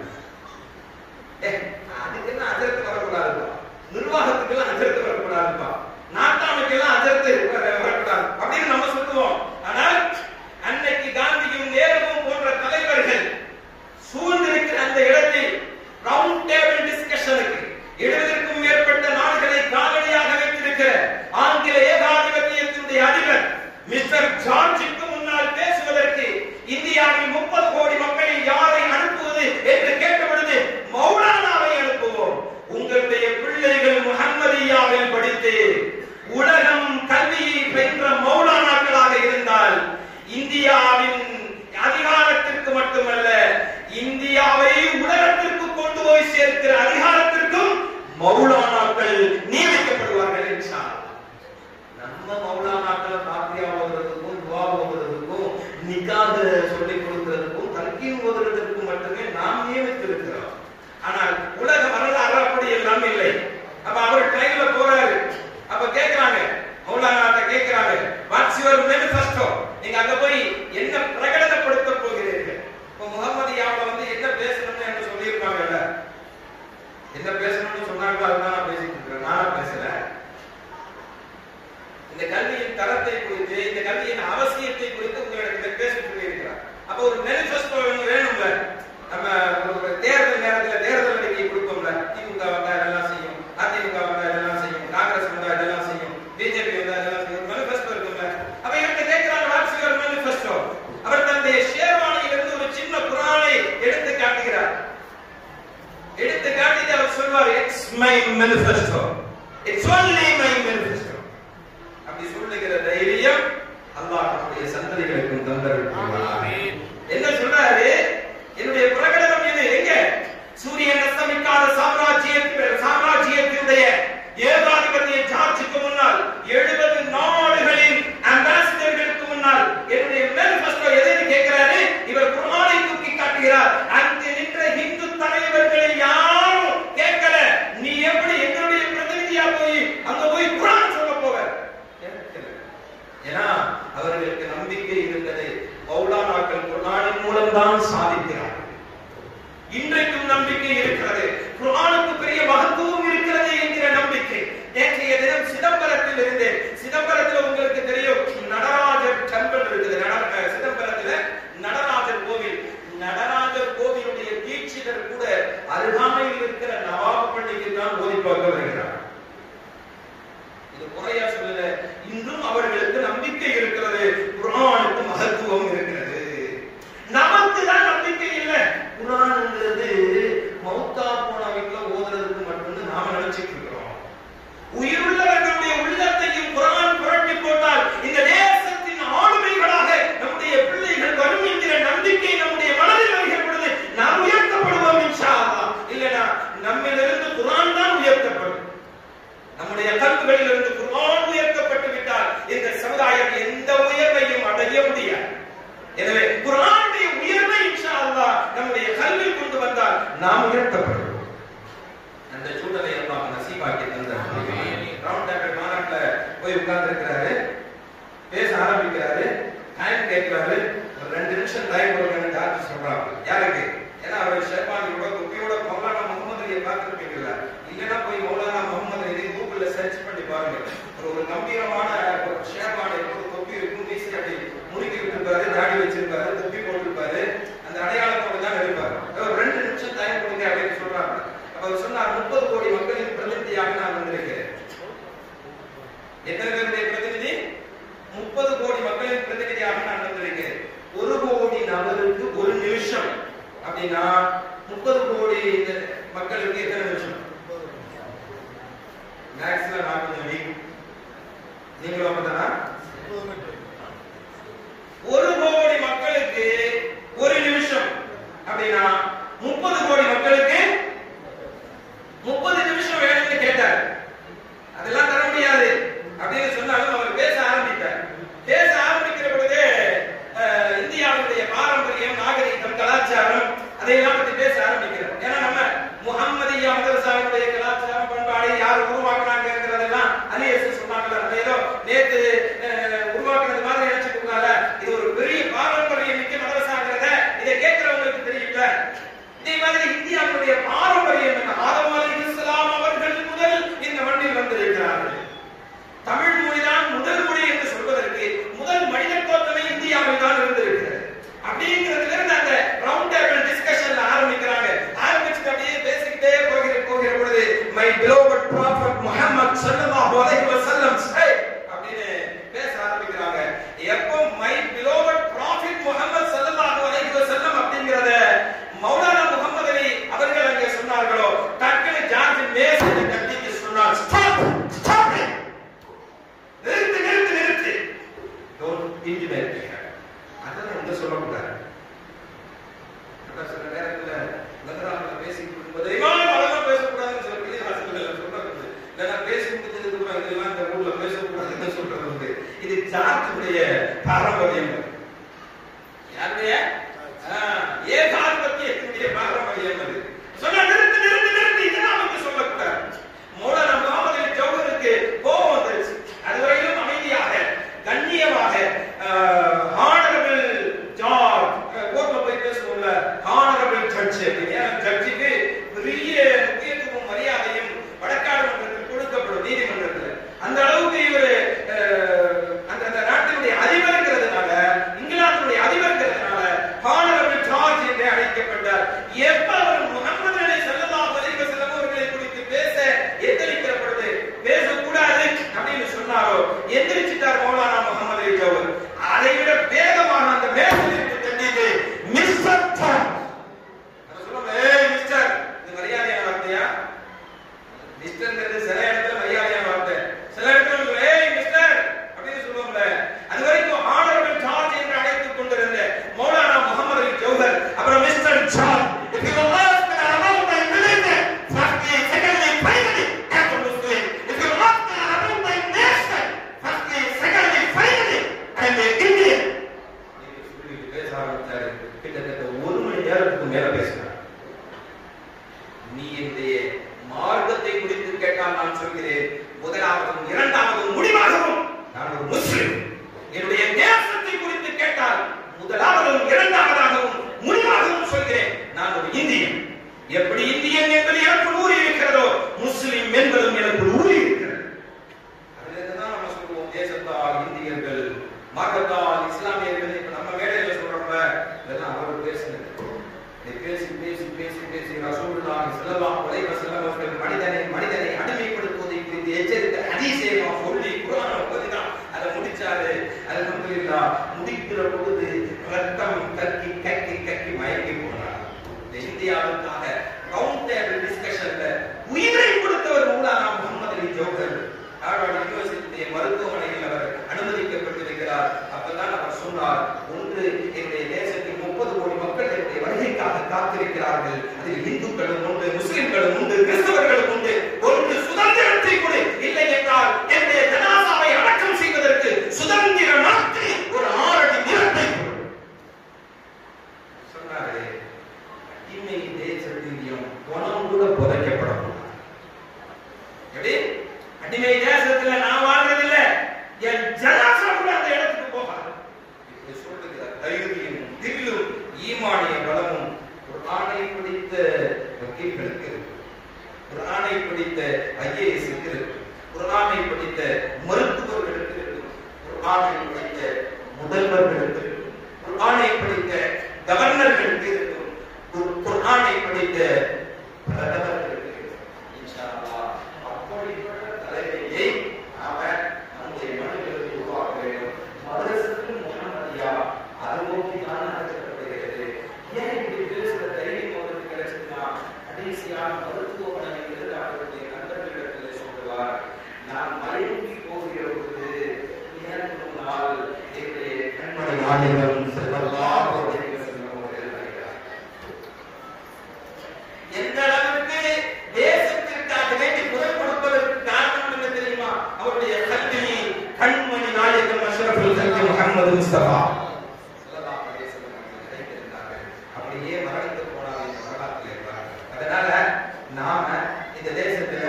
அதுக்கு என்ன அஜரத்து வரக்கூடாதுப்பா, நிர்வாகத்துக்கெல்லாம் அஜரத்து வரக்கூடாதுப்பா, நாட்டாமைக்கெல்லாம் அஜரத்து வரக்கூடாது அப்படின்னு நம்ம சொல்லுவோம். ஆனால் அன்னைக்கு காந்தியும் நேருவும் போன்ற தலைவர்கள் சூழ்ந்திருக்கிற அந்த இடத்தில் ரவுண்ட் டேபிள் டிஸ்கஷனுக்கு 70க்கும் மேற்பட்ட நாடுகளை காலடியாக வைத்திருக்கிற ஆங்கில ஏகாதிபத்தியத்தினுடைய அதிபர் மிஸ்டர் ஜார்ஜுக்கு முன்னால் பேசுவதற்கு இந்தியாவில் 30 கோடி மக்களில் யாரை அனுப்புவது என்று கேட்ட பொழுது மௌலானாவை அனுப்புவோம். உங்களுடைய பிள்ளைகள் முஹம்மதியாவில் படித்து உலகம் கல்வியை பெற்ற மௌலானாக்களாக இருந்தால் இந்தியாவின் அதிகாரத்திற்கு மட்டுமல்ல, இந்தியாவை உலகத்திற்கு கொண்டு போய் சேர்க்கிற அதிகாரத்திற்கும் மௌலானாக்கள் நியமிக்கப்படுவார்கள் இன்ஷா அல்லாஹ். நம்ம மௌலானாக்களை பாத்தியா ஓதுறதுக்கும், துவா ஓதுறதுக்கும், நிக்காஹ் சொல்லிக் கொடுக்கிறதுக்கும், தல்கீன் ஓதுறதுக்கும் மட்டுமே நாம் நியமித்திருக்கிறோம். ஆனால் உலக வரலாறு அப்படி எல்லாம் இல்லை. அப்ப அவர் ட்ரெயின்ல போறாரு. அப்ப கேக்குறாங்க, மௌலானாட்ட கேக்குறாங்க, வாட்ஸ் யுவர் மேனிஃபெஸ்டோ, நீங்க அங்க போய் என்ன பிரகடனப்படுத்த போகிறீர்கள்? இப்ப முகமதியாவுல வந்து என்ன பேசணும்னு என்ன சொல்லியிருப்பாங்கல்ல, என்ன பேசணும்னு சொன்னாங்களோ அதுதான் நான் பேசிட்டு இருக்கிறேன், நானா பேசல. இந்த கல்வியின் தரத்தை குறித்து, இந்த கல்வியின் அவசியத்தை குறித்து உங்களிடத்தில் பேச சொல்லியிருக்கிறார். அப்ப ஒரு மேனிஃபெஸ்டோ வேணும்ல. நம்ம ஒரு தேர்தல் நேரத்தில் தேர்தல் அறிக்கை கொடுப்போம்ல, திமுக வந்தா இதெல்லாம் செய்யும், அதிமுக வந்தா இதெல்லாம் செய்யும், காங்கிரஸ் வந்தா இதெல்லாம் செய்யும், பிஜேபி வந்தா இதெல்லாம் செய்யும், மேனிஃபெஸ்டோ இருக்கும்ல. அப்ப இவர்கிட்ட கேட்கிறாங்க, வாட்ஸ் யுவர் மேனிஃபெஸ்டோ? அவர் தன்னுடைய ஷேர்வானியிலிருந்து ஒரு சின்ன குர்ஆனை எடுத்து காட்டுகிறார். எடுத்து காட்டிட்டு அவர் சொல்வார், it's my manifesto, it's only my manifesto. அப்படி சொல்லுகிற தைரியம் அல்லாஹ் நம்முடைய சந்ததிகளுக்கும் தந்தருள்வார். ஆமென். என்ன சொல்றாரு? என்னுடைய பிரகடனம் இது. எங்க சூரியன் அஸ்தமிக்காத சாம்ராஜ்யத்தினுடைய ஏகாதிபத்திய ஜார்ஜுக்கு முன்னால் 70 நாடுகளின் அம்பாசிடர்களுக்கு முன்னால் என்னுடைய மேனிஃபெஸ்டோ எதுன்னு கேட்கிறாரு. இவர் குர்ஆனை தூக்கி காட்டுகிறார். அங்கு நின்ற இந்து தலைவர்களை யாரும் கேட்கல, நீ எப்படி எங்களுடைய பிரதிநிதியா போய் அங்க போய் குர்ஆன் சொல்ல போவ? ஏன்னா அவர்களுக்கு நம்பிக்கை இருந்தது, மௌலானாக்கள் குர்ஆனின் மூலம் தான் சாதிக்கிறார்கள். இன்றைக்கும் நம்பிக்கை இருக்கிறது, குர்ஆனுக்கு பெரிய மகத்துவம் இருக்கிறது என்கிற நம்பிக்கை. நேற்றைய தினம் சிதம்பரத்தில் இருந்தேன். சிதம்பரத்தில் உங்களுக்கு தெரியும், நடராஜர் டெம்பிள் இருக்குது. சிதம்பரத்தில் நடராஜர் கோவில். நடராஜர் கோவிலுடைய தீட்சிதர் கூட அருகாமையில் இருக்கிற நவாப் பள்ளிக்கு தான் ஓதி பார்க்க வருகிறார். இது குறையா சொல்லல, இன்னும் அவர்களுக்கு நம்பிக்கை இருக்கிறது, குர்ஆனுக்கு மகத்துவம் இருக்கிறது. நமக்கு தான் நம்பிக்கை மௌத்தா போன வீட்டுல ஓதுறதுக்கு மட்டும்னு நாம நினைச்சிட்டு இருக்கிறோம். உயிருள்ளவர்களுடைய உள்ளத்தையும் குர்ஆன் புரட்டி போட்டால் இந்த தேசத்தின் ஆளுமைகளாக நம்முடைய பிள்ளைகள் வரும் என்கிற நம்பிக்கை நம்முடைய மனதில் வருகிற பொழுது நாம் உயர்த்தப்படுவோம் இன்ஷா அல்லாஹ். இல்லைனா நம்மிலிருந்து குர்ஆன் தான் உயர்த்தப்படும். நம்முடைய கல்விகளில் இருந்து குர்ஆன் உயர்த்தப்பட்டு விட்டால் இந்த சமுதாயம் எந்த உயர்வையும் அடைய முடியாது. எனவே குர்ஆனுடைய உயர்வை இன்ஷா அல்லாஹ் நம்முடைய கல்வியில் கொண்டு வந்தால் நாம் உயர்த்தப்படுவோம். அந்த சூழலை அல்லாஹ் நசீபாக்கி தந்தார். ரவுண்ட் டேபிள் மாநாட்டுல போய் உட்கார்ந்து இருக்கிறாரு, பேச ஆரம்பிக்கிறாரு, டைம் கேட்கிறாரு. ஒரு 2 நிமிஷம் டைம் கொடுங்கன்னு டாக்டர் சொல்றாங்க. யாருக்கு? ஏன்னா அவர் ஷேர்பானியோட தொப்பியோட மௌலானா முகமது அலியை பார்த்துருப்பீங்கல்ல, இல்லைன்னா போய் மௌலானா முகமது அலி கூகுள்ல சர்ச் பண்ணி பாருங்க. ஒரு கம்பீரமான ஒரு ஷேர்பானி ஒரு தொப்பி இருக்கும், மீசி அப்படி முறுக்கி விட்டுருப்பாரு, தாடி வச்சிருப்பாரு, தொப்பி போட்டிருப்பாரு, அந்த அடையாளத்தோட தான் இருப்பாரு. ஒரு 2 நிமிஷம் டைம் கொடுங்க அப்படின்னு சொல்றாங்க. அவர் சொன்னார், 30 கோடி மக்களின் பிரதிநிதியாக நான் வந்திருக்கிறேன். எத்தனை பேருடைய பிரதிநிதி? 30 கோடி மக்களின் பிரதிநிதியாக நான் வந்திருக்கிறேன். 1 கோடி நபருக்கு 1 நிமிஷம் அப்படின்னா 30 கோடி மக்களுக்கு எத்தனை நிமிஷம்? மேக்ஸ்ல நான் கொஞ்சம் வீக், நீங்களும் அப்படிதானா? 1 கோடி மக்களுக்கு 1 நிமிஷம் அப்படின்னா 30 கோடி மக்களுக்கு 30 நிமிஷம் வேணும்னு கேட்டார். அதெல்லாம் தர முடியாது அப்படின்னு சொன்னாலும் அவர் பேச ஆரம்பித்தார். பேச ஆரம்பிக்கிற பொழுது இந்தியாவுடைய பாரம்பரியம், நாகரிகம், கலாச்சாரம் அதையெல்லாம் பற்றி பேச ஆரம்பிக்கிறார். ஏன்னா நம்ம முஹம்மதியா மதரசாவுடைய கலாச்சாரம், பண்பாடு யார் உருவாக்குனாங்கிறதெல்லாம் அலியஸ் சொன்னாங்கல்ல, நம்ம ஏதோ நேத்து உருவாக்குனது மாதிரி நினைச்சிட்டு இருக்காங்க. இது ஒரு பெரிய பாரம்பரியம் மிக்க மதரசாங்கிறத இதை கேட்கிறவங்களுக்கு தெரியல. இதே மாதிரி இந்தியாவுடைய பாரம்பரியம் என்ன? ஆதம் அலைஹிஸ்ஸலாம் அவர்கள் முதல் இந்த மண்ணில் வந்திருக்கிறார்கள். தமிழ் மொழிதான் முதல் மொழி என்று சொல்வதற்கு முதல் மனித தோற்றமே இந்தியாவில் தான் இருந்திருக்கிறது. அப்படிங்கிறதுல இருந்து அந்த ரவுண்ட் டேபிள் டிஸ்கஷன்ல ஆரம்பிக்கிறாங்க. ஆரம்பிச்சுட்டு அப்படியே பேசிக்கிட்டே போகிற பொழுது my beloved prophet Muhammad sallallahu alaihi wasallam அப்படின்னு பேச ஆரம்பிக்கிறாங்க. எப்போ my beloved prophet Muhammad sallallahu alaihi wasallam அப்படிங்கறத மௌலானா முகமது அலி அவர்கள் அங்கே சொன்னார்களோ, டக்குனு ஜார்ஜ் மேசன் கட்டிட்டு சொன்னார், ஸ்டாப் நிறுத்து டோன்ட் இன்டிமேட். அதெல்லாம் எங்க சொல்லக்கூடாது. சில நேரத்துல லதராவில் பேசிட்டு இருக்கும்போது அதெல்லாம் பேசக்கூடாதுன்னு சில பள்ளிவாசல்கள் சொல்றது, இல்லைன்னா பேசி முடிஞ்சதுக்கு அப்புறம் இதெல்லாம் இந்த ஊர்ல பேசக்கூடாதுன்னு சொல்றது உண்டு. இது ஜார்ஜுடைய பாரம்பரியம். யாருடைய ஏகாதிபத்தியத்தினுடைய பாரம்பரியம் அது. சொன்னா நிறுத்து இதெல்லாம் வந்து சொல்லக்கூடாது. மௌலானா முஹம்மது அலி ஜௌஹருக்கு கோபம் வந்துருச்சு. அதுவரையிலும் அமைதியாக கண்ணியமாக ஹானரபிள் ஜார்ஜ் கோர்ட்ல போய் பேசுவோம்ல, ஹானரபிள் ஜட்ஜ் அப்படின்னு ஜட்ஜுக்கு பெரிய முக்கியத்துவம் மரியாதையும் வடக்காடு மன்றத்தில் கொடுக்கப்படும், நீதிமன்றத்தில். அந்த அளவுக்கு இவர் அந்த நாட்டினுடைய அதிபர்ங்கிறதுனால, இங்கிலாந்துடைய அதிபர்ங்கிறதுனால ஹானரபிள் ஜார்ஜ் என்று அழைக்கப்பட்டார். எப்ப அவர் முஹம்மது அலி ஸல்லல்லாஹு அலைஹி வஸல்லம் அவர்களை குறித்து பேச எத்தரிக்கிற பொழுது பேசக்கூடாது அப்படின்னு சொன்னாரோ, எந்திரிச்சிட்டார் மௌலானா முஹம்மது அலி ஜௌஹர். அதை விட வேகமாக அந்த மேசையிலிருந்து தட்டிட்டு மிஸ்டர் ஜார்ஜ் சொல்லுங்க, ஏய் மிஸ்டர், இது மரியாதையான வார்த்தையா? மிஸ்டர்ங்கிறது சில இடத்துல மரியாதையான வார்த்தை, சில இடத்துல ஏய் மிஸ்டர் அப்படின்னு சொல்லுவோம்ல. அது வரைக்கும் ஹானரபிள் ஜார்ஜ் என்று அழைத்துக் கொண்டிருந்த மௌலானா முஹம்மது அலி ஜௌஹர் அப்புறம் mister George, if you ask me about my religion, firstly, secondly, finally, as a Muslim, if you ask me about my nation, firstly, secondly, finally, I am an Indian. இது பேச ஆரம்பிச்சாரு. கிட்டத்தட்ட 1 மணி நேரத்துக்கு மேல பேசினார். நீ என்னுடைய மார்க்கத்தை குறித்து கேட்டால் நான் சொல்கிறேன், முதலாவதும் இரண்டாவதும் முடிவாகவும் நான் ஒரு முஸ்லிம். என்னுடைய தேசத்தை குறித்து கேட்டால் முதலாவதும் இரண்டாவதாகவும் முடிவாகவும் சொல்கிறேன், நான் ஒரு இந்தியன். எப்படி இந்தியன் என்பது எனக்கு ஊறி இருக்கிறதோ, முஸ்லிம் என்பதும் எனக்கு ஊறி இருக்கிறது. அதுதான் நம்ம சொல்லுவோம், தேசத்தால் இந்தியர்கள், மார்க்கத்தால் இஸ்லாமியர்கள். இப்ப நம்ம மேடையில சொல்றோம்ல, இதெல்லாம் அவர் பேசுனது. பேசி பேசி பேசி பேசி ரசூலுல்லாஹி ஸல்லல்லாஹு அலைஹி வஸல்லம் அவர்கள் மனிதனை அடிமைப்படுத்துவதை குறித்து எச்சரித்த ஹதீஸை சொல்லி குர்ஆனை ஓதினார். அதை முடிச்சாரு. அல்ஹம்துலில்லாஹ். முடிக்கிற பொழுது ரத்தம் கக்கி கக்கி கக்கி மயங்கி போனார். இந்த இந்தியாவுக்காக காத்திருக்கிறார்கள். அதில் இந்துக்களும் உண்டு, முஸ்லிம்களும் உண்டு, கிறிஸ்தவர்களும் உண்டு. ஒன்று சுதந்திரத்தை கொடு, இல்லை என்றால் என்னுடைய ஜனாசாவை அடக்கம் செய்வதற்கு சுதந்திர நாட்டு ஒரு 6 அடி நிலத்தை சொன்னாரு. அடிமை தேசத்திலும் பணம் கூட புதைக்கப்படக்கூடாது. எப்படி அடிமை தேசத்துல நான் வாழ்றதில்லை, என் ஜனாசா கூட அந்த இடத்துக்கு போகாது. இப்படி சொல்லுகிற தைரியம், தில்லும், ஈமானிய பலமும் குர்ஆனை படித்த வக்கீல்களுக்கு இருக்கு, குர்ஆனை படித்த ஐஏஎஸ் இருக்கு, குர்ஆனை படித்த மருத்துவர்களுக்கு இருக்கு, குர்ஆனை படித்த முதல்வர்களுக்கு இருக்கு, குர்ஆனை படித்த கவர்னர்களுக்கு இருக்கு, குர்ஆனை படித்த பிரதமர்களுக்கு இருக்கு. இன்ஷா அல்லாஹ் அப்படிப்பட்ட தலைமையை நாம நம்முடைய மனிதர்களுக்கு உருவாக்க வேண்டும். மதரசத்துல் முஹம்மதியா அது நோக்கி தான் நடத்தப்படுகிறது. ஏன் இப்படி பேசுகிற தைரியம் அவருக்கு கிடைச்சதுன்னா, கடைசியாக மருத்துவமனையில் அவருடைய நண்பர்களிடத்தில் சொல்லுவார், நான் மயங்கி போகிற பொழுது எனக்கு முன்னால் என்னுடைய கண்மணி நாயகம் ஸல்லல்லாஹு அலைஹி வஸல்லம் அவர்கள் வருகிறார். எந்த அளவுக்கு தேசத்திற்காக வேண்டி குரல் கொடுப்பதற்கு காரணம் என்ன தெரியுமா? அவருடைய கல்வி கண்மணி நாயகம் அஷ்ரஃபுல் கல்வி முஹம்மது முஸ்தபா ஸல்லல்லாஹு அலைஹி வஸல்லம் அவர்கள் கிடைத்திருந்தார்கள். அப்படியே மரணித்து போனார் இந்த வரலாற்றில் இருக்கிறார். அதனால நாம இந்த தேசத்துல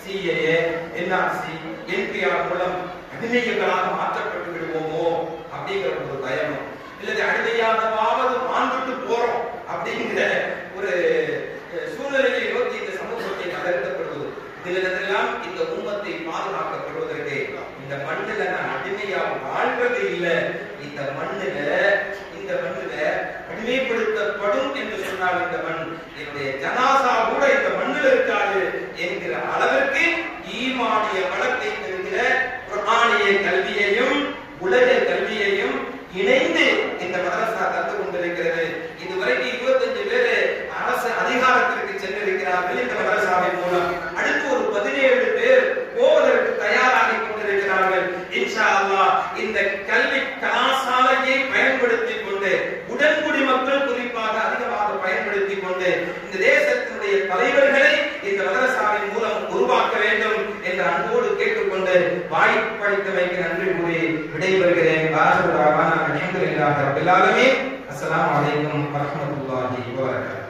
சிஏஏ, என்ஆர்சி, என்பிஆர் மூலம் அடிமைகளாக மாற்றப்பட்டு விடுவோமோ அப்படிங்கிற ஒரு பயமும், இல்லது அடிமையாகவாவது வாழ்ந்துட்டு போறோம் அப்படிங்கிற ஒரு சூழ்நிலையை நோக்கி இந்த சமூகத்தை நகர்த்தப்படுவது, இதிலெல்லாம் இந்த உம்மத்தை பாதுகாக்கப்படுவதற்கு இந்த மண்ணில நான் அடிமையா வாழ்வது இல்லை, இந்த மண்ணில அடிமைப்படுத்தப்படும் என்று சொன்னால் இந்த மண் என்னுடைய ஜனாசா கூட இந்த மண்ணில் இருக்காது என்கிற அளவிற்கு ஈமானிய வளத்தை தருகிற குர்ஆனிய கல்வியையும் உலக கல்வியையும் இணைந்து இந்த மதரசா தந்து கொண்டிருக்கிறது. இதுவரைக்கும் 25 பேர் அரசு அதிகாரத்திற்கு சென்றிருக்கிறார்கள் இந்த மதரசாவின் மூலம். அடுத்து ஒரு 17 பேர் போவதற்கு தயாராகி கொண்டிருக்கிறார்கள். இன்ஷா அல்லாஹ் இந்த கல்வி கலாசாலையை பயன்படுத்திக் கொண்டு, உடன்குடி மக்கள் குறிப்பாக அதிகமாக பயன்படுத்திக் கொண்டு இந்த தேசத்தினுடைய தலைவர்களை இந்த மதரசாவின் மூலம் உருவாக்க வேண்டும் என்ற அன்போடு கேட்டுக்கொண்டு வாய்ப்பளித்தமைக்கு நன்றி கூறி விடைபெறுகிறேன். அல்ஹம்துலில்லாஹி ரப்பில் ஆலமீன். அஸ்ஸலாமு அலைக்கும் வரஹ்மத்துல்லாஹி வபரகாத்துஹு.